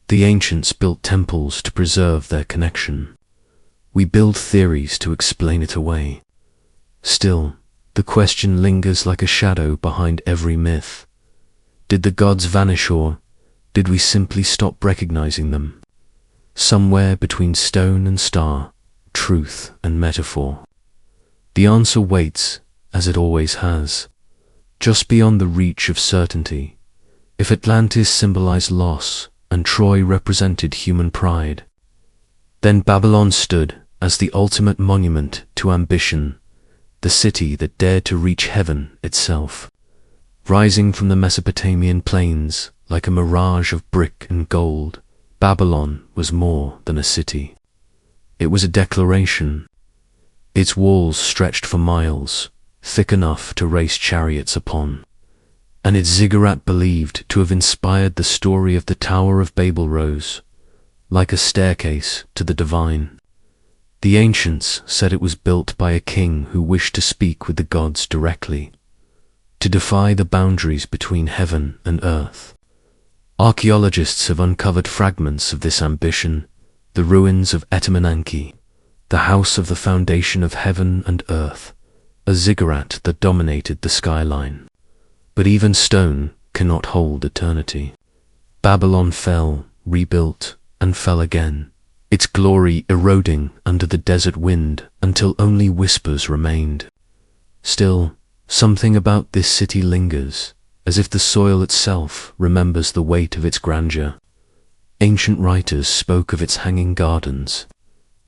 The ancients built temples to preserve their connection. We build theories to explain it away. Still, the question lingers like a shadow behind every myth. Did the gods vanish, or did we simply stop recognizing them? Somewhere between stone and star, truth and metaphor. The answer waits, as it always has, just beyond the reach of certainty. If Atlantis symbolized loss and Troy represented human pride, then Babylon stood as the ultimate monument to ambition, the city that dared to reach heaven itself. Rising from the Mesopotamian plains like a mirage of brick and gold, Babylon was more than a city. It was a declaration. Its walls stretched for miles, thick enough to race chariots upon, and its ziggurat believed to have inspired the story of the Tower of Babel rose, like a staircase to the divine. The ancients said it was built by a king who wished to speak with the gods directly, to defy the boundaries between heaven and earth. Archaeologists have uncovered fragments of this ambition, the ruins of Etemenanke, the house of the foundation of heaven and earth, a ziggurat that dominated the skyline. But even stone cannot hold eternity. Babylon fell, rebuilt, and fell again, its glory eroding under the desert wind until only whispers remained. Still, something about this city lingers, as if the soil itself remembers the weight of its grandeur. Ancient writers spoke of its hanging gardens,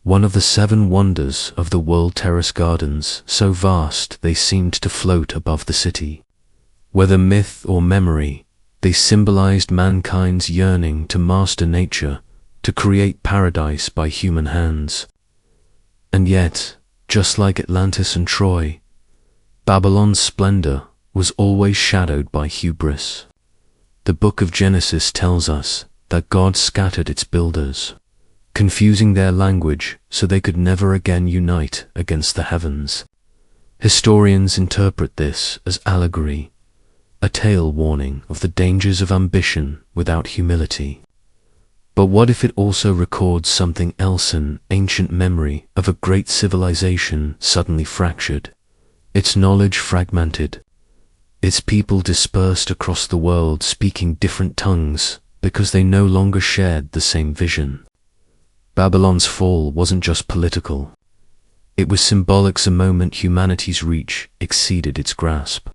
one of the 7 wonders of the world. Terrace gardens, so vast they seemed to float above the city. Whether myth or memory, they symbolized mankind's yearning to master nature, to create paradise by human hands. And yet, just like Atlantis and Troy, Babylon's splendor was always shadowed by hubris. The book of Genesis tells us that God scattered its builders, confusing their language so they could never again unite against the heavens. Historians interpret this as allegory, a tale warning of the dangers of ambition without humility. But what if it also records something else, an ancient memory of a great civilization suddenly fractured, its knowledge fragmented, its people dispersed across the world speaking different tongues because they no longer shared the same vision? Babylon's fall wasn't just political. It was symbolic. The moment humanity's reach exceeded its grasp.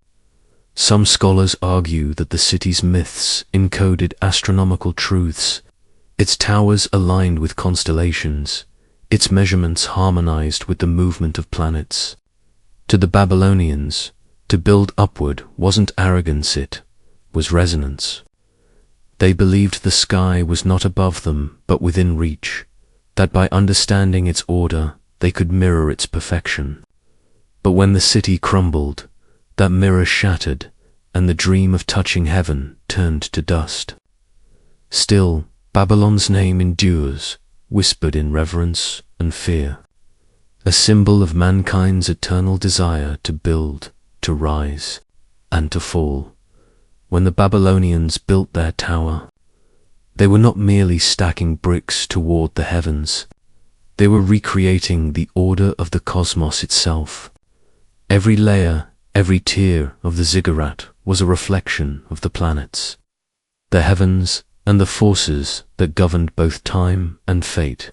Some scholars argue that the city's myths encoded astronomical truths, its towers aligned with constellations, its measurements harmonized with the movement of planets. To the Babylonians, to build upward wasn't arrogance, it was resonance. They believed the sky was not above them but within reach, that by understanding its order they could mirror its perfection. But when the city crumbled, that mirror shattered, and the dream of touching heaven turned to dust. Still, Babylon's name endures, whispered in reverence and fear, a symbol of mankind's eternal desire to build, to rise, and to fall. When the Babylonians built their tower, they were not merely stacking bricks toward the heavens. They were recreating the order of the cosmos itself. Every layer, every tier of the ziggurat was a reflection of the planets, the heavens, and the forces that governed both time and fate.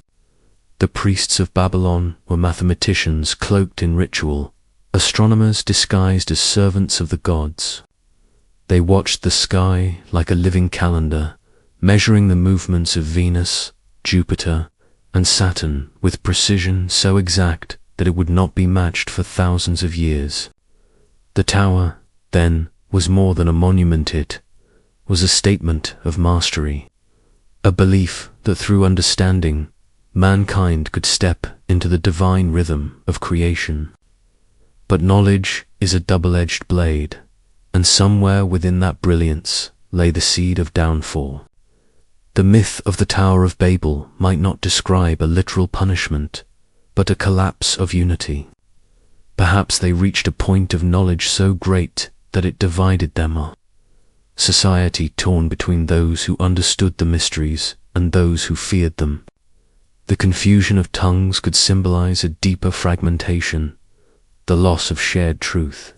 The priests of Babylon were mathematicians cloaked in ritual, astronomers disguised as servants of the gods. They watched the sky like a living calendar, measuring the movements of Venus, Jupiter, and Saturn with precision so exact that it would not be matched for thousands of years. The tower, then, was more than a monument. It was a statement of mastery, a belief that through understanding, mankind could step into the divine rhythm of creation. But knowledge is a double-edged blade, and somewhere within that brilliance lay the seed of downfall. The myth of the Tower of Babel might not describe a literal punishment, but a collapse of unity. Perhaps they reached a point of knowledge so great that it divided them. Society torn between those who understood the mysteries and those who feared them. The confusion of tongues could symbolize a deeper fragmentation, the loss of shared truth.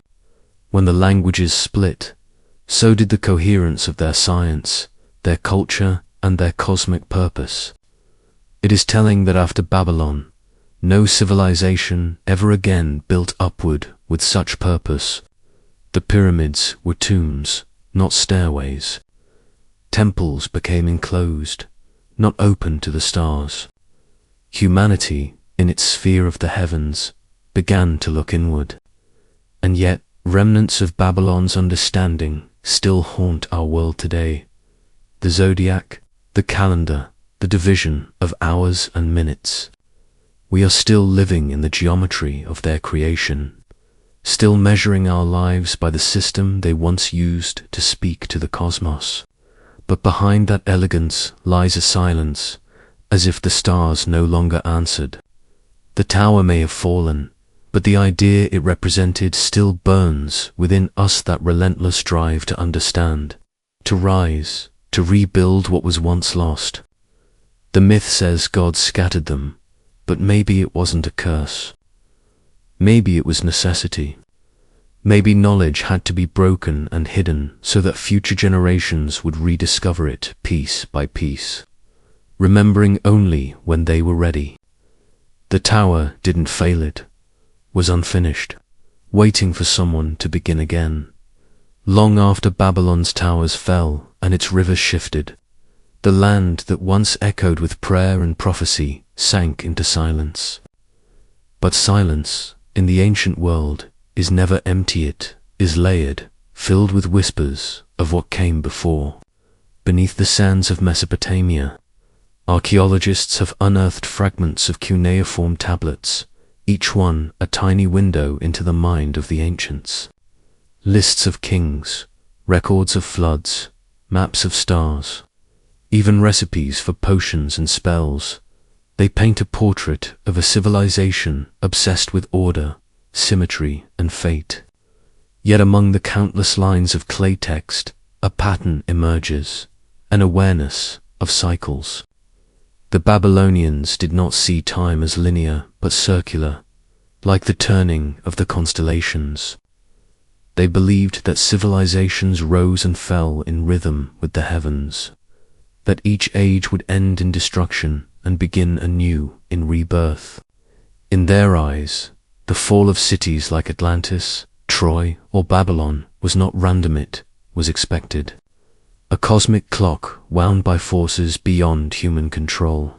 When the languages split, so did the coherence of their science, their culture, and their cosmic purpose. It is telling that after Babylon, no civilization ever again built upward with such purpose. The pyramids were tombs, not stairways. Temples became enclosed, not open to the stars. Humanity, in its sphere of the heavens, began to look inward. And yet, remnants of Babylon's understanding still haunt our world today. The zodiac, the calendar, the division of hours and minutes. We are still living in the geometry of their creation, still measuring our lives by the system they once used to speak to the cosmos. But behind that elegance lies a silence, as if the stars no longer answered. The tower may have fallen, but the idea it represented still burns within us, that relentless drive to understand, to rise, to rebuild what was once lost. The myth says God scattered them, but maybe it wasn't a curse. Maybe it was necessity. Maybe knowledge had to be broken and hidden so that future generations would rediscover it piece by piece, remembering only when they were ready. The tower didn't fail, it was unfinished, waiting for someone to begin again. Long after Babylon's towers fell and its rivers shifted, the land that once echoed with prayer and prophecy sank into silence. But silence, in the ancient world, is never empty. It is layered, filled with whispers of what came before. Beneath the sands of Mesopotamia, archaeologists have unearthed fragments of cuneiform tablets, each one a tiny window into the mind of the ancients. Lists of kings, records of floods, maps of stars, even recipes for potions and spells. They paint a portrait of a civilization obsessed with order, symmetry, and fate. Yet among the countless lines of clay text, a pattern emerges, an awareness of cycles. The Babylonians did not see time as linear but circular, like the turning of the constellations. They believed that civilizations rose and fell in rhythm with the heavens, that each age would end in destruction and begin anew in rebirth. In their eyes, the fall of cities like Atlantis, Troy, or Babylon was not random, it was expected. A cosmic clock wound by forces beyond human control.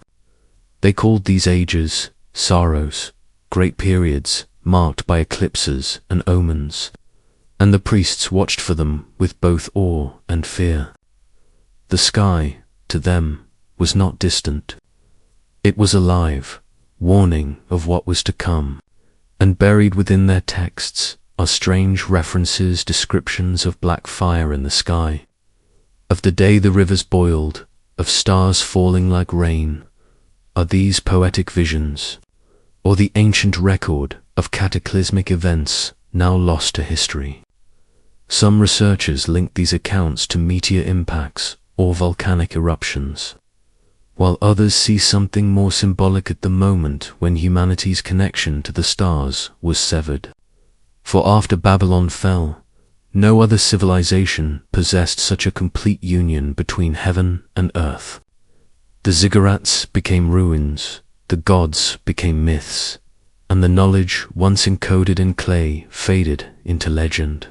They called these ages sorrows, great periods marked by eclipses and omens, and the priests watched for them with both awe and fear. The sky, to them, was not distant. It was alive, warning of what was to come, and buried within their texts are strange references, descriptions of black fire in the sky, of the day the rivers boiled, of stars falling like rain. Are these poetic visions, or the ancient record of cataclysmic events now lost to history? Some researchers link these accounts to meteor impacts or volcanic eruptions, while others see something more symbolic at the moment when humanity's connection to the stars was severed. For after Babylon fell, no other civilization possessed such a complete union between heaven and earth. The ziggurats became ruins, the gods became myths, and the knowledge once encoded in clay faded into legend.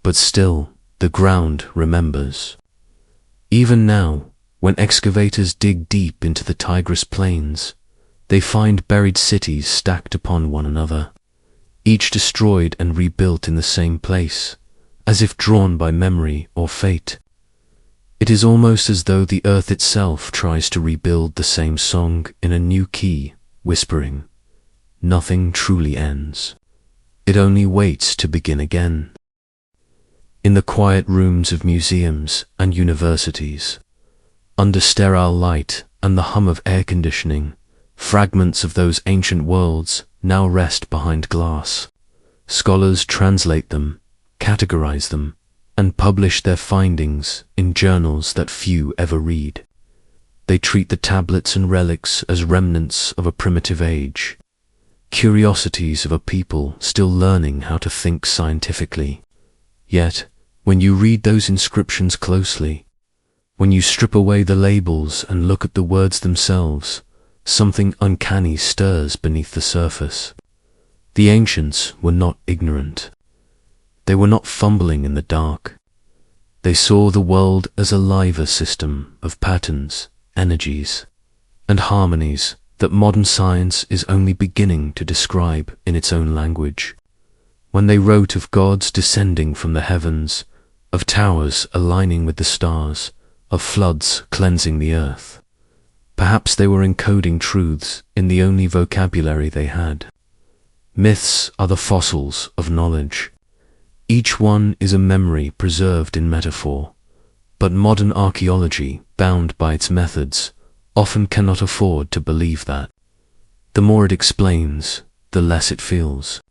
But still, the ground remembers. Even now, when excavators dig deep into the Tigris plains, they find buried cities stacked upon one another, each destroyed and rebuilt in the same place, as if drawn by memory or fate. It is almost as though the earth itself tries to rebuild the same song in a new key, whispering, "Nothing truly ends. It only waits to begin again." In the quiet rooms of museums and universities, under sterile light and the hum of air conditioning, fragments of those ancient worlds now rest behind glass. Scholars translate them, categorize them, and publish their findings in journals that few ever read. They treat the tablets and relics as remnants of a primitive age, curiosities of a people still learning how to think scientifically. Yet, when you read those inscriptions closely, when you strip away the labels and look at the words themselves, something uncanny stirs beneath the surface. The ancients were not ignorant. They were not fumbling in the dark. They saw the world as a liver system of patterns, energies, and harmonies that modern science is only beginning to describe in its own language. When they wrote of gods descending from the heavens, of towers aligning with the stars, of floods cleansing the earth, perhaps they were encoding truths in the only vocabulary they had. Myths are the fossils of knowledge. Each one is a memory preserved in metaphor, but modern archaeology, bound by its methods, often cannot afford to believe that. The more it explains, the less it feels.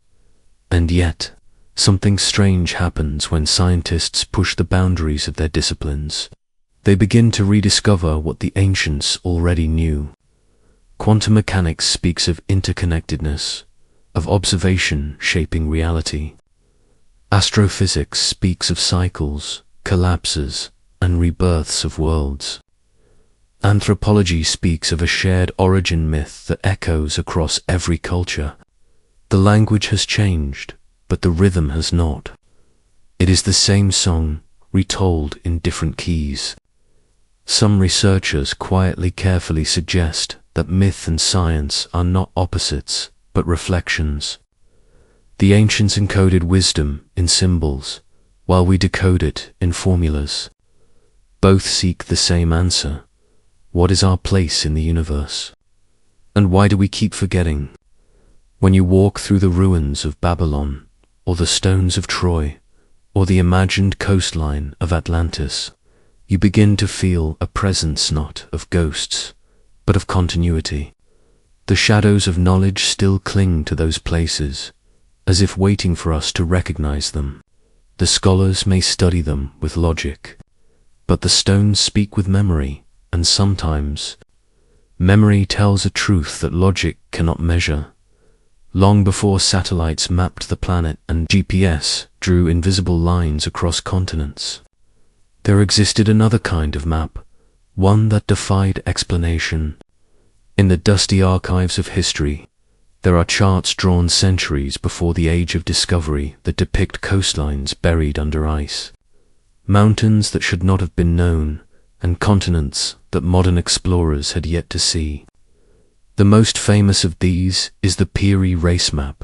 And yet, something strange happens when scientists push the boundaries of their disciplines. They begin to rediscover what the ancients already knew. Quantum mechanics speaks of interconnectedness, of observation shaping reality. Astrophysics speaks of cycles, collapses, and rebirths of worlds. Anthropology speaks of a shared origin myth that echoes across every culture. The language has changed, but the rhythm has not. It is the same song, retold in different keys. Some researchers quietly, carefully suggest that myth and science are not opposites, but reflections. The ancients encoded wisdom in symbols, while we decode it in formulas. Both seek the same answer: what is our place in the universe? And why do we keep forgetting? When you walk through the ruins of Babylon, or the stones of Troy, or the imagined coastline of Atlantis, you begin to feel a presence not of ghosts, but of continuity. The shadows of knowledge still cling to those places, as if waiting for us to recognize them. The scholars may study them with logic, but the stones speak with memory, and sometimes memory tells a truth that logic cannot measure. Long before satellites mapped the planet and GPS drew invisible lines across continents, there existed another kind of map, one that defied explanation. In the dusty archives of history, there are charts drawn centuries before the age of discovery that depict coastlines buried under ice, mountains that should not have been known, and continents that modern explorers had yet to see. The most famous of these is the Piri race map,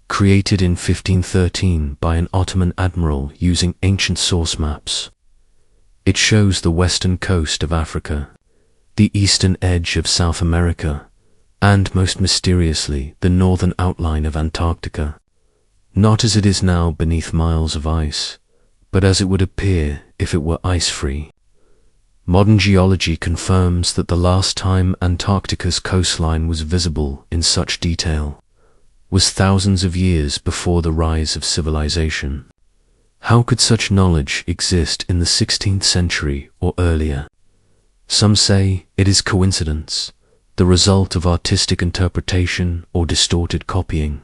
created in 1513 by an Ottoman admiral using ancient source maps. It shows the western coast of Africa, the eastern edge of South America, and most mysteriously the northern outline of Antarctica, not as it is now beneath miles of ice, but as it would appear if it were ice-free. Modern geology confirms that the last time Antarctica's coastline was visible in such detail was thousands of years before the rise of civilization. How could such knowledge exist in the 16th century or earlier? Some say it is coincidence, the result of artistic interpretation or distorted copying,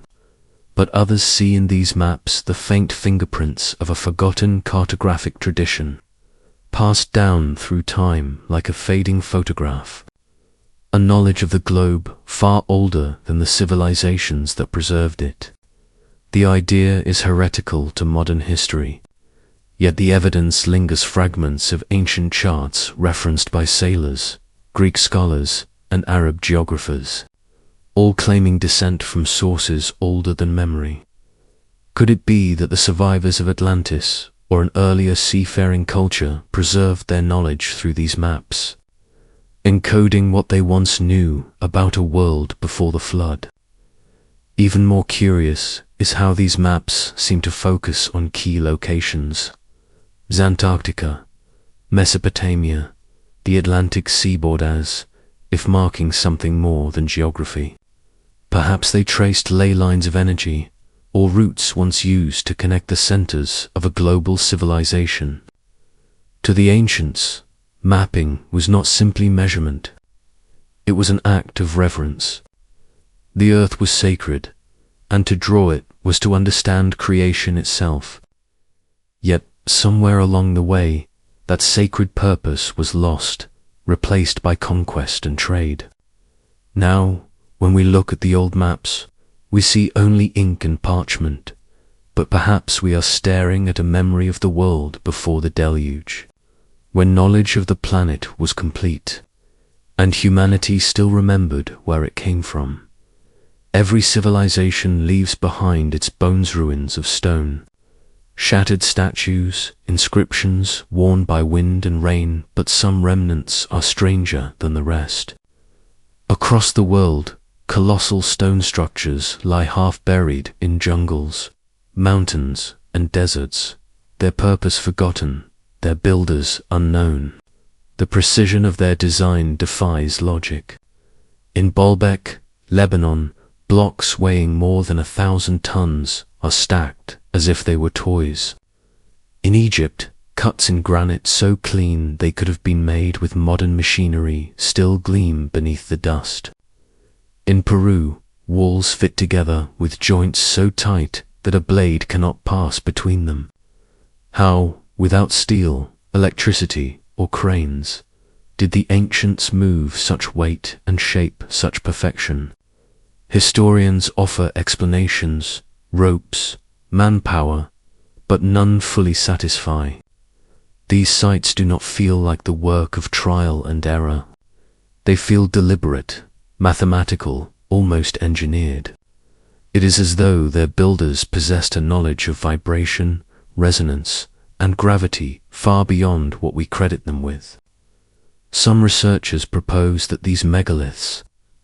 but others see in these maps the faint fingerprints of a forgotten cartographic tradition, passed down through time like a fading photograph, a knowledge of the globe far older than the civilizations that preserved it. The idea is heretical to modern history, yet the evidence lingers: fragments of ancient charts referenced by sailors, Greek scholars, and Arab geographers, all claiming descent from sources older than memory. Could it be that the survivors of Atlantis or an earlier seafaring culture preserved their knowledge through these maps, encoding what they once knew about a world before the flood? Even more curious is how these maps seem to focus on key locations: Antarctica, Mesopotamia, the Atlantic seaboard, as if marking something more than geography. Perhaps they traced ley lines of energy, or routes once used to connect the centers of a global civilization. To the ancients, mapping was not simply measurement. It was an act of reverence. The earth was sacred, and to draw it was to understand creation itself. Yet, somewhere along the way, that sacred purpose was lost, replaced by conquest and trade. Now, when we look at the old maps, we see only ink and parchment, but perhaps we are staring at a memory of the world before the deluge, when knowledge of the planet was complete, and humanity still remembered where it came from. Every civilization leaves behind its bones ruins of stone, shattered statues, inscriptions worn by wind and rain, but some remnants are stranger than the rest. Across the world, colossal stone structures lie half buried in jungles, mountains, and deserts, their purpose forgotten, their builders unknown. The precision of their design defies logic. In Baalbek, Lebanon, blocks weighing more than 1,000 tons are stacked as if they were toys. In Egypt, cuts in granite so clean they could have been made with modern machinery still gleam beneath the dust. In Peru, walls fit together with joints so tight that a blade cannot pass between them. How, without steel, electricity, or cranes, did the ancients move such weight and shape such perfection? Historians offer explanations: ropes, manpower, but none fully satisfy. These sites do not feel like the work of trial and error. They feel deliberate, mathematical, almost engineered. It is as though their builders possessed a knowledge of vibration, resonance, and gravity far beyond what we credit them with. Some researchers propose that these megaliths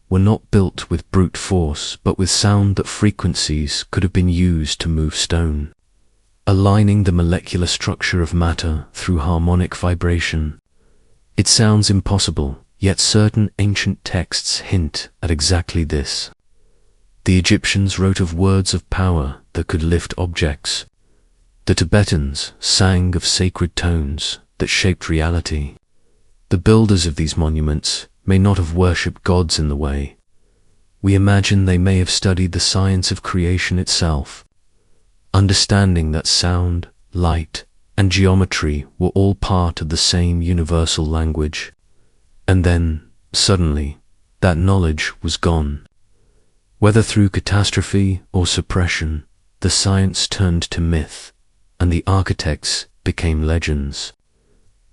were not built with brute force, but with sound that frequencies could have been used to move stone, aligning the molecular structure of matter through harmonic vibration. It sounds impossible, Yet certain ancient texts hint at exactly this. The Egyptians wrote of words of power that could lift objects. The Tibetans sang of sacred tones that shaped reality. The builders of these monuments may not have worshipped gods in the way. We imagine they may have studied the science of creation itself, understanding that sound, light, and geometry were all part of the same universal language. And then, suddenly, that knowledge was gone. Whether through catastrophe or suppression, the science turned to myth, and the architects became legends.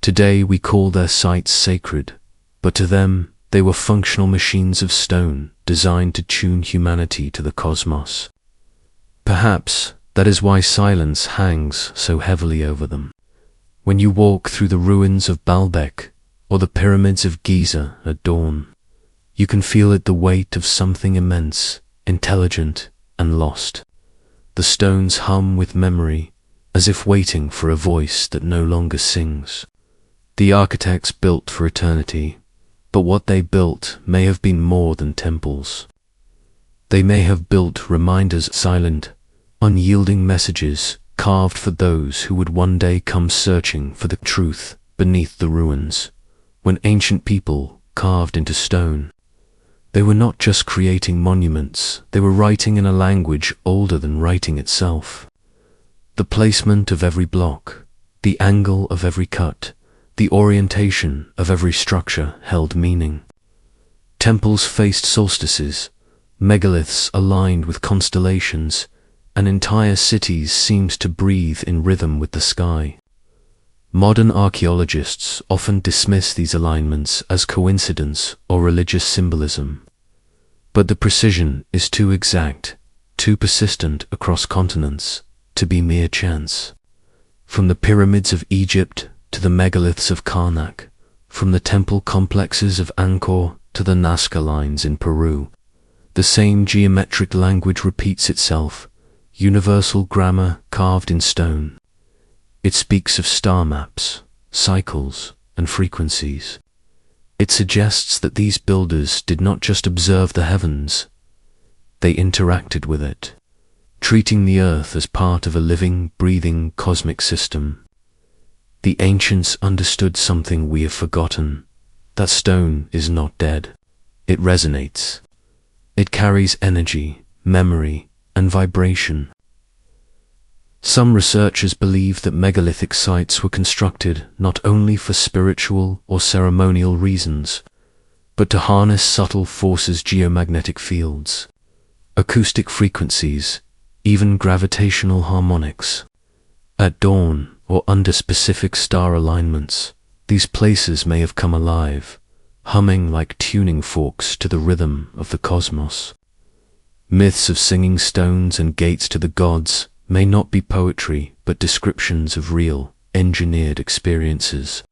Today we call their sites sacred, but to them they were functional machines of stone designed to tune humanity to the cosmos. Perhaps that is why silence hangs so heavily over them. When you walk through the ruins of Baalbek or the pyramids of Giza at dawn, you can feel it, the weight of something immense, intelligent, and lost. The stones hum with memory, as if waiting for a voice that no longer sings. The architects built for eternity, but what they built may have been more than temples. They may have built reminders, silent, unyielding messages carved for those who would one day come searching for the truth beneath the ruins. When ancient people carved into stone, they were not just creating monuments, they were writing in a language older than writing itself. The placement of every block, the angle of every cut, the orientation of every structure held meaning. Temples faced solstices, megaliths aligned with constellations, and entire cities seemed to breathe in rhythm with the sky. Modern archaeologists often dismiss these alignments as coincidence or religious symbolism. But the precision is too exact, too persistent across continents, to be mere chance. From the pyramids of Egypt to the megaliths of Karnak, from the temple complexes of Angkor to the Nazca lines in Peru, the same geometric language repeats itself, universal grammar carved in stone. It speaks of star maps, cycles, and frequencies. It suggests that these builders did not just observe the heavens, they interacted with it, treating the earth as part of a living, breathing cosmic system. The ancients understood something we have forgotten, that stone is not dead. It resonates. It carries energy, memory, and vibration. Some researchers believe that megalithic sites were constructed not only for spiritual or ceremonial reasons, but to harness subtle forces, geomagnetic fields, acoustic frequencies, even gravitational harmonics. At dawn or under specific star alignments, these places may have come alive, humming like tuning forks to the rhythm of the cosmos. Myths of singing stones and gates to the gods may not be poetry, but descriptions of real, engineered experiences.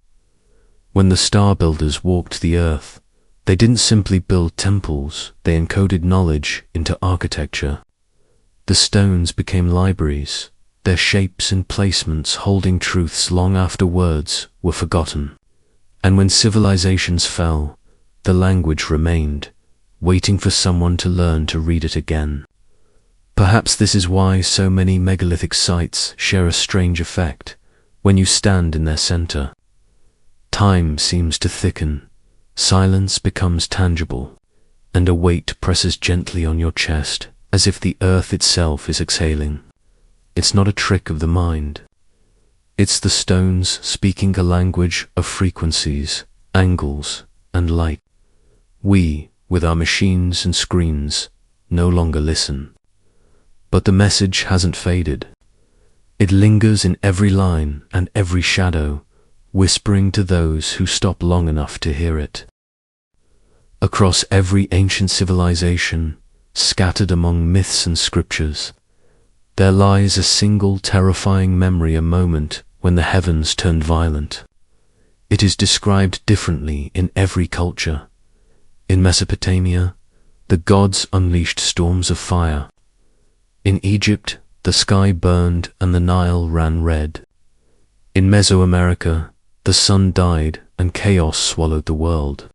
When the star builders walked the earth, they didn't simply build temples, they encoded knowledge into architecture. The stones became libraries, their shapes and placements holding truths long after words were forgotten. And when civilizations fell, the language remained, waiting for someone to learn to read it again. Perhaps this is why so many megalithic sites share a strange effect when you stand in their center. Time seems to thicken, silence becomes tangible, and a weight presses gently on your chest as if the earth itself is exhaling. It's not a trick of the mind. It's the stones speaking a language of frequencies, angles, and light. We, with our machines and screens, no longer listen. But the message hasn't faded. It lingers in every line and every shadow, whispering to those who stop long enough to hear it. Across every ancient civilization, scattered among myths and scriptures, there lies a single terrifying memory, a moment when the heavens turned violent. It is described differently in every culture. In Mesopotamia, the gods unleashed storms of fire. In Egypt, the sky burned and the Nile ran red. In Mesoamerica, the sun died and chaos swallowed the world.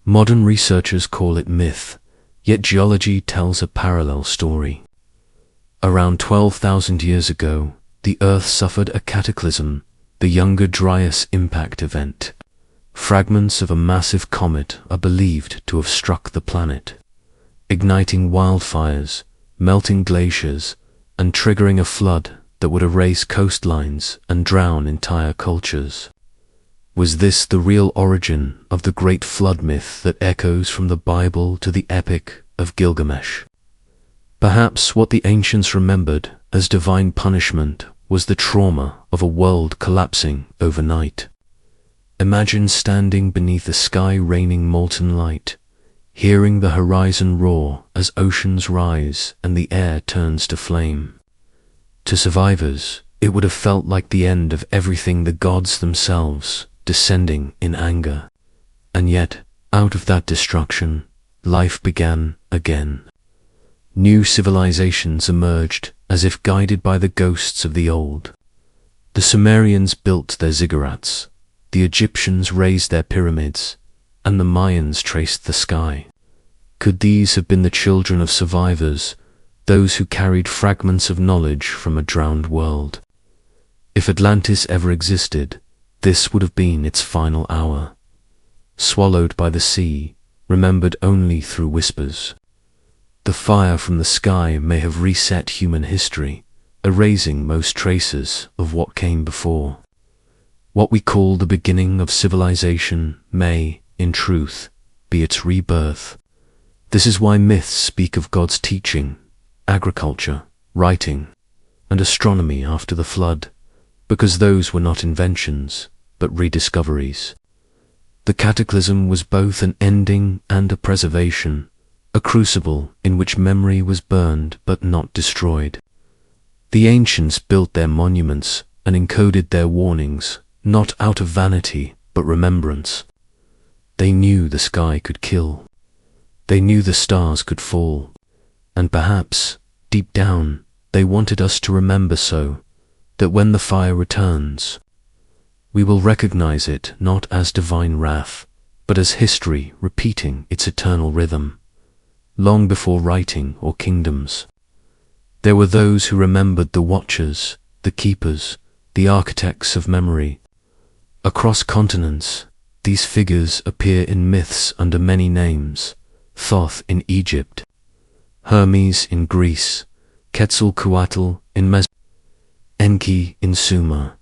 Modern researchers call it myth, yet geology tells a parallel story. Around 12,000 years ago, the Earth suffered a cataclysm, the Younger Dryas impact event. Fragments of a massive comet are believed to have struck the planet, igniting wildfires, melting glaciers, and triggering a flood that would erase coastlines and drown entire cultures. Was this the real origin of the great flood myth that echoes from the Bible to the Epic of Gilgamesh? Perhaps what the ancients remembered as divine punishment was the trauma of a world collapsing overnight. Imagine standing beneath a sky raining molten light, hearing the horizon roar as oceans rise and the air turns to flame. To survivors, it would have felt like the end of everything, the gods themselves descending in anger. And yet, out of that destruction, life began again. New civilizations emerged as if guided by the ghosts of the old. The Sumerians built their ziggurats, the Egyptians raised their pyramids, and the Mayans traced the sky. Could these have been the children of survivors, those who carried fragments of knowledge from a drowned world? If Atlantis ever existed, this would have been its final hour. Swallowed by the sea, remembered only through whispers. The fire from the sky may have reset human history, erasing most traces of what came before. What we call the beginning of civilization may, in truth, be its rebirth. This is why myths speak of God's teaching, agriculture, writing, and astronomy after the flood, because those were not inventions, but rediscoveries. The cataclysm was both an ending and a preservation, a crucible in which memory was burned but not destroyed. The ancients built their monuments and encoded their warnings, not out of vanity but remembrance. They knew the sky could kill. They knew the stars could fall. And perhaps, deep down, they wanted us to remember so, that when the fire returns, we will recognize it not as divine wrath, but as history repeating its eternal rhythm, long before writing or kingdoms. There were those who remembered the watchers, the keepers, the architects of memory. Across continents, these figures appear in myths under many names: Thoth in Egypt, Hermes in Greece, Quetzalcoatl in Enki in Sumer.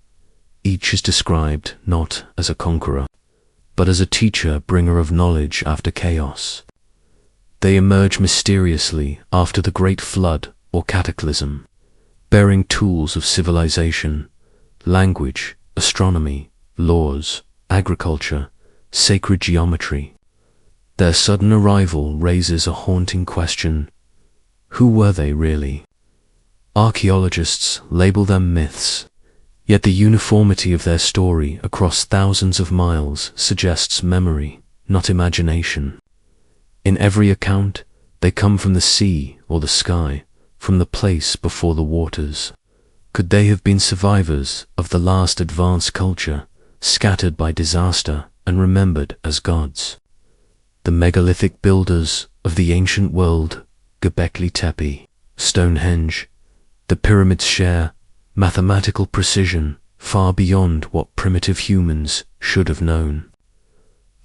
Each is described not as a conqueror, but as a teacher, bringer of knowledge after chaos. They emerge mysteriously after the great flood or cataclysm, bearing tools of civilization, language, astronomy, laws, agriculture, sacred geometry. Their sudden arrival raises a haunting question: who were they really? Archaeologists label them myths, yet the uniformity of their story across thousands of miles suggests memory, not imagination. In every account, they come from the sea or the sky, from the place before the waters. Could they have been survivors of the last advanced culture, scattered by disaster and remembered as gods? The megalithic builders of the ancient world, Göbekli Tepe, Stonehenge, the pyramids share mathematical precision far beyond what primitive humans should have known.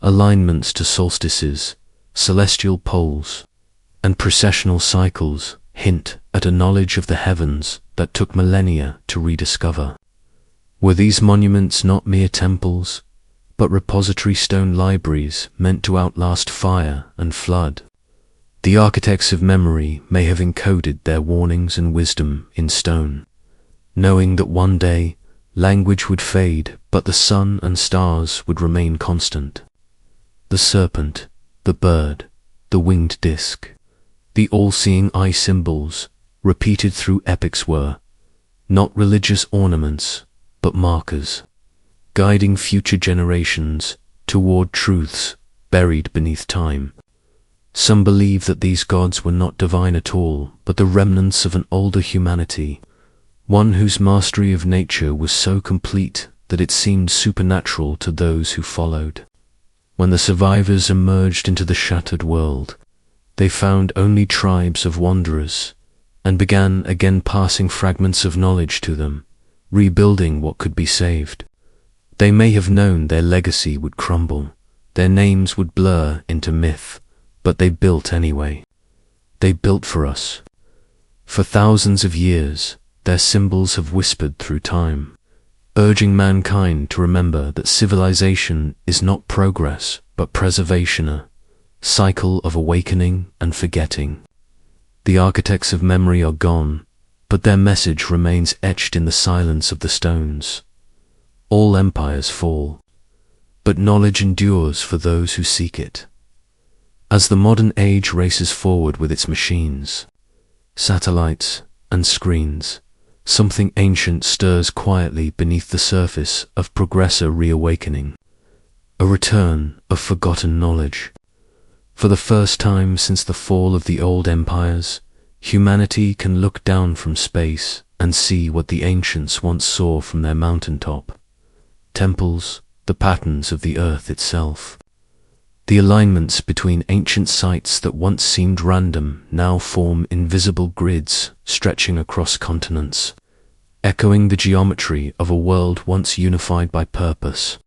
Alignments to solstices, celestial poles, and precessional cycles hint at a knowledge of the heavens that took millennia to rediscover. Were these monuments not mere temples, but repository stone libraries meant to outlast fire and flood? The architects of memory may have encoded their warnings and wisdom in stone, knowing that one day language would fade, but the sun and stars would remain constant. The serpent, the bird, the winged disc, the all-seeing eye symbols repeated through epics were not religious ornaments, but markers, guiding future generations toward truths buried beneath time. Some believe that these gods were not divine at all, but the remnants of an older humanity, one whose mastery of nature was so complete that it seemed supernatural to those who followed. When the survivors emerged into the shattered world, they found only tribes of wanderers, and began again passing fragments of knowledge to them, rebuilding what could be saved. They may have known their legacy would crumble, their names would blur into myth, but they built anyway. They built for us. For thousands of years, their symbols have whispered through time, urging mankind to remember that civilization is not progress, but preservation, a cycle of awakening and forgetting. The architects of memory are gone, but their message remains etched in the silence of the stones. All empires fall, but knowledge endures for those who seek it. As the modern age races forward with its machines, satellites, and screens, something ancient stirs quietly beneath the surface of progressor reawakening, a return of forgotten knowledge. For the first time since the fall of the old empires, humanity can look down from space and see what the ancients once saw from their mountaintop. Temples, the patterns of the earth itself. The alignments between ancient sites that once seemed random now form invisible grids stretching across continents, echoing the geometry of a world once unified by purpose.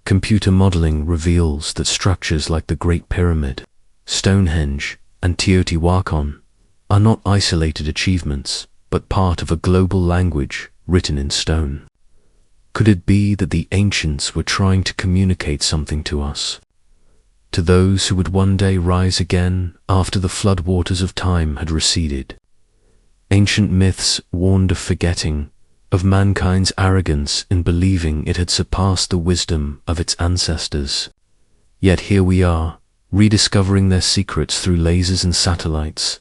Computer modeling reveals that structures like the Great Pyramid, Stonehenge, and Teotihuacan are not isolated achievements, but part of a global language written in stone. Could it be that the ancients were trying to communicate something to us? To those who would one day rise again after the floodwaters of time had receded. Ancient myths warned of forgetting, of mankind's arrogance in believing it had surpassed the wisdom of its ancestors. Yet here we are, rediscovering their secrets through lasers and satellites,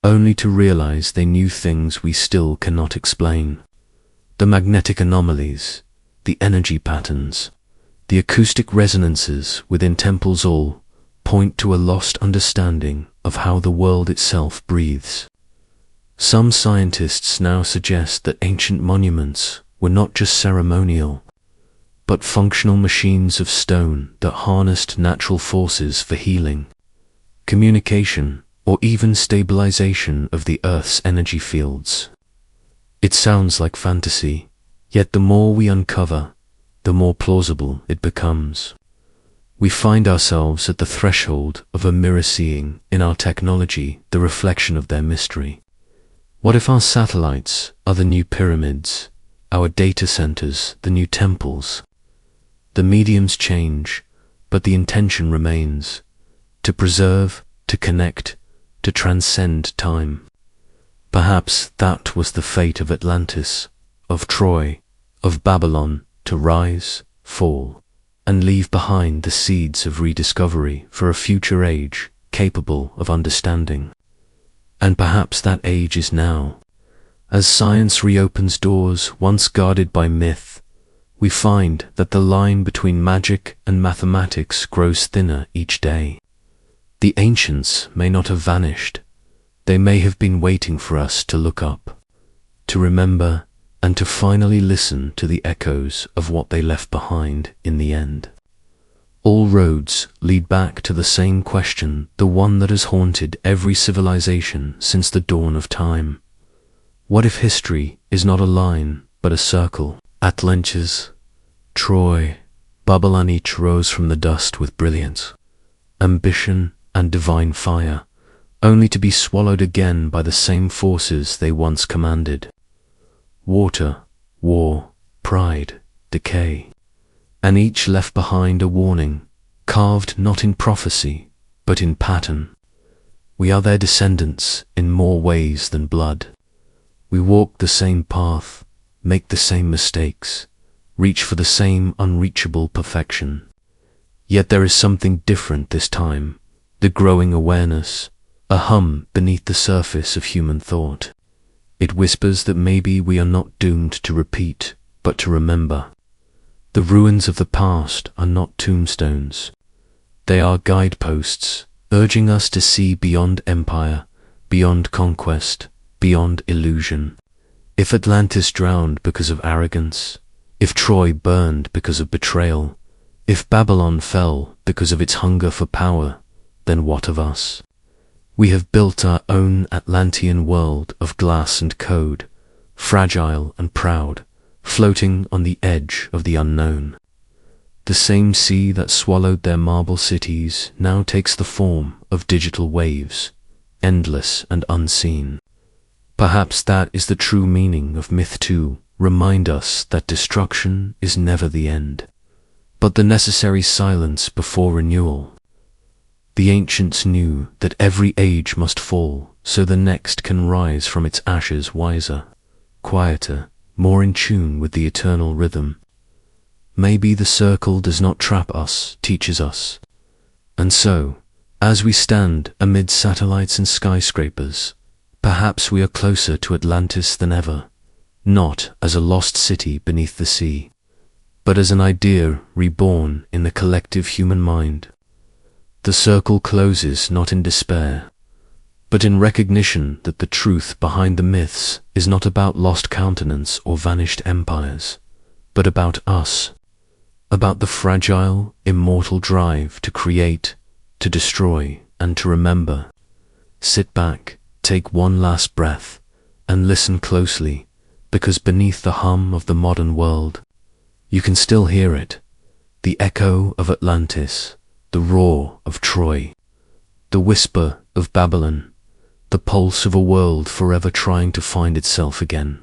only to realize they knew things we still cannot explain. The magnetic anomalies, the energy patterns, the acoustic resonances within temples all point to a lost understanding of how the world itself breathes. Some scientists now suggest that ancient monuments were not just ceremonial, but functional machines of stone that harnessed natural forces for healing, communication, or even stabilization of the Earth's energy fields. It sounds like fantasy, yet the more we uncover, the more plausible it becomes. We find ourselves at the threshold of a mirror seeing in our technology the reflection of their mystery. What if our satellites are the new pyramids, our data centers the new temples? The mediums change, but the intention remains, to preserve, to connect, to transcend time. Perhaps that was the fate of Atlantis, of Troy, of Babylon, to rise, fall, and leave behind the seeds of rediscovery for a future age capable of understanding. And perhaps that age is now. As science reopens doors once guarded by myth, we find that the line between magic and mathematics grows thinner each day. The ancients may not have vanished. They may have been waiting for us to look up, to remember, and to finally listen to the echoes of what they left behind in the end. All roads lead back to the same question, the one that has haunted every civilization since the dawn of time. What if history is not a line, but a circle? Atlantis, Troy, Babylon each rose from the dust with brilliance, ambition, and divine fire, only to be swallowed again by the same forces they once commanded. Water, war, pride, decay, and each left behind a warning, carved not in prophecy, but in pattern. We are their descendants in more ways than blood. We walk the same path, make the same mistakes, reach for the same unreachable perfection. Yet there is something different this time, the growing awareness, a hum beneath the surface of human thought. It whispers that maybe we are not doomed to repeat, but to remember. The ruins of the past are not tombstones. They are guideposts, urging us to see beyond empire, beyond conquest, beyond illusion. If Atlantis drowned because of arrogance, if Troy burned because of betrayal, If Babylon fell because of its hunger for power, then what of us? We have built our own Atlantean world of glass and code, fragile and proud, floating on the edge of the unknown. The same sea that swallowed their marble cities now takes the form of digital waves, endless and unseen. Perhaps that is the true meaning of myth too. Remind us that destruction is never the end, but the necessary silence before renewal. The ancients knew that every age must fall so the next can rise from its ashes wiser, quieter, more in tune with the eternal rhythm. Maybe the circle does not trap us, teaches us. And so, as we stand amid satellites and skyscrapers, perhaps we are closer to Atlantis than ever, not as a lost city beneath the sea, but as an idea reborn in the collective human mind. The circle closes not in despair, but in recognition that the truth behind the myths is not about lost countenance or vanished empires, but about us, about the fragile, immortal drive to create, to destroy, and to remember. Sit back, take one last breath, and listen closely, because beneath the hum of the modern world, you can still hear it, the echo of Atlantis, the roar of Troy, the whisper of Babylon, the pulse of a world forever trying to find itself again.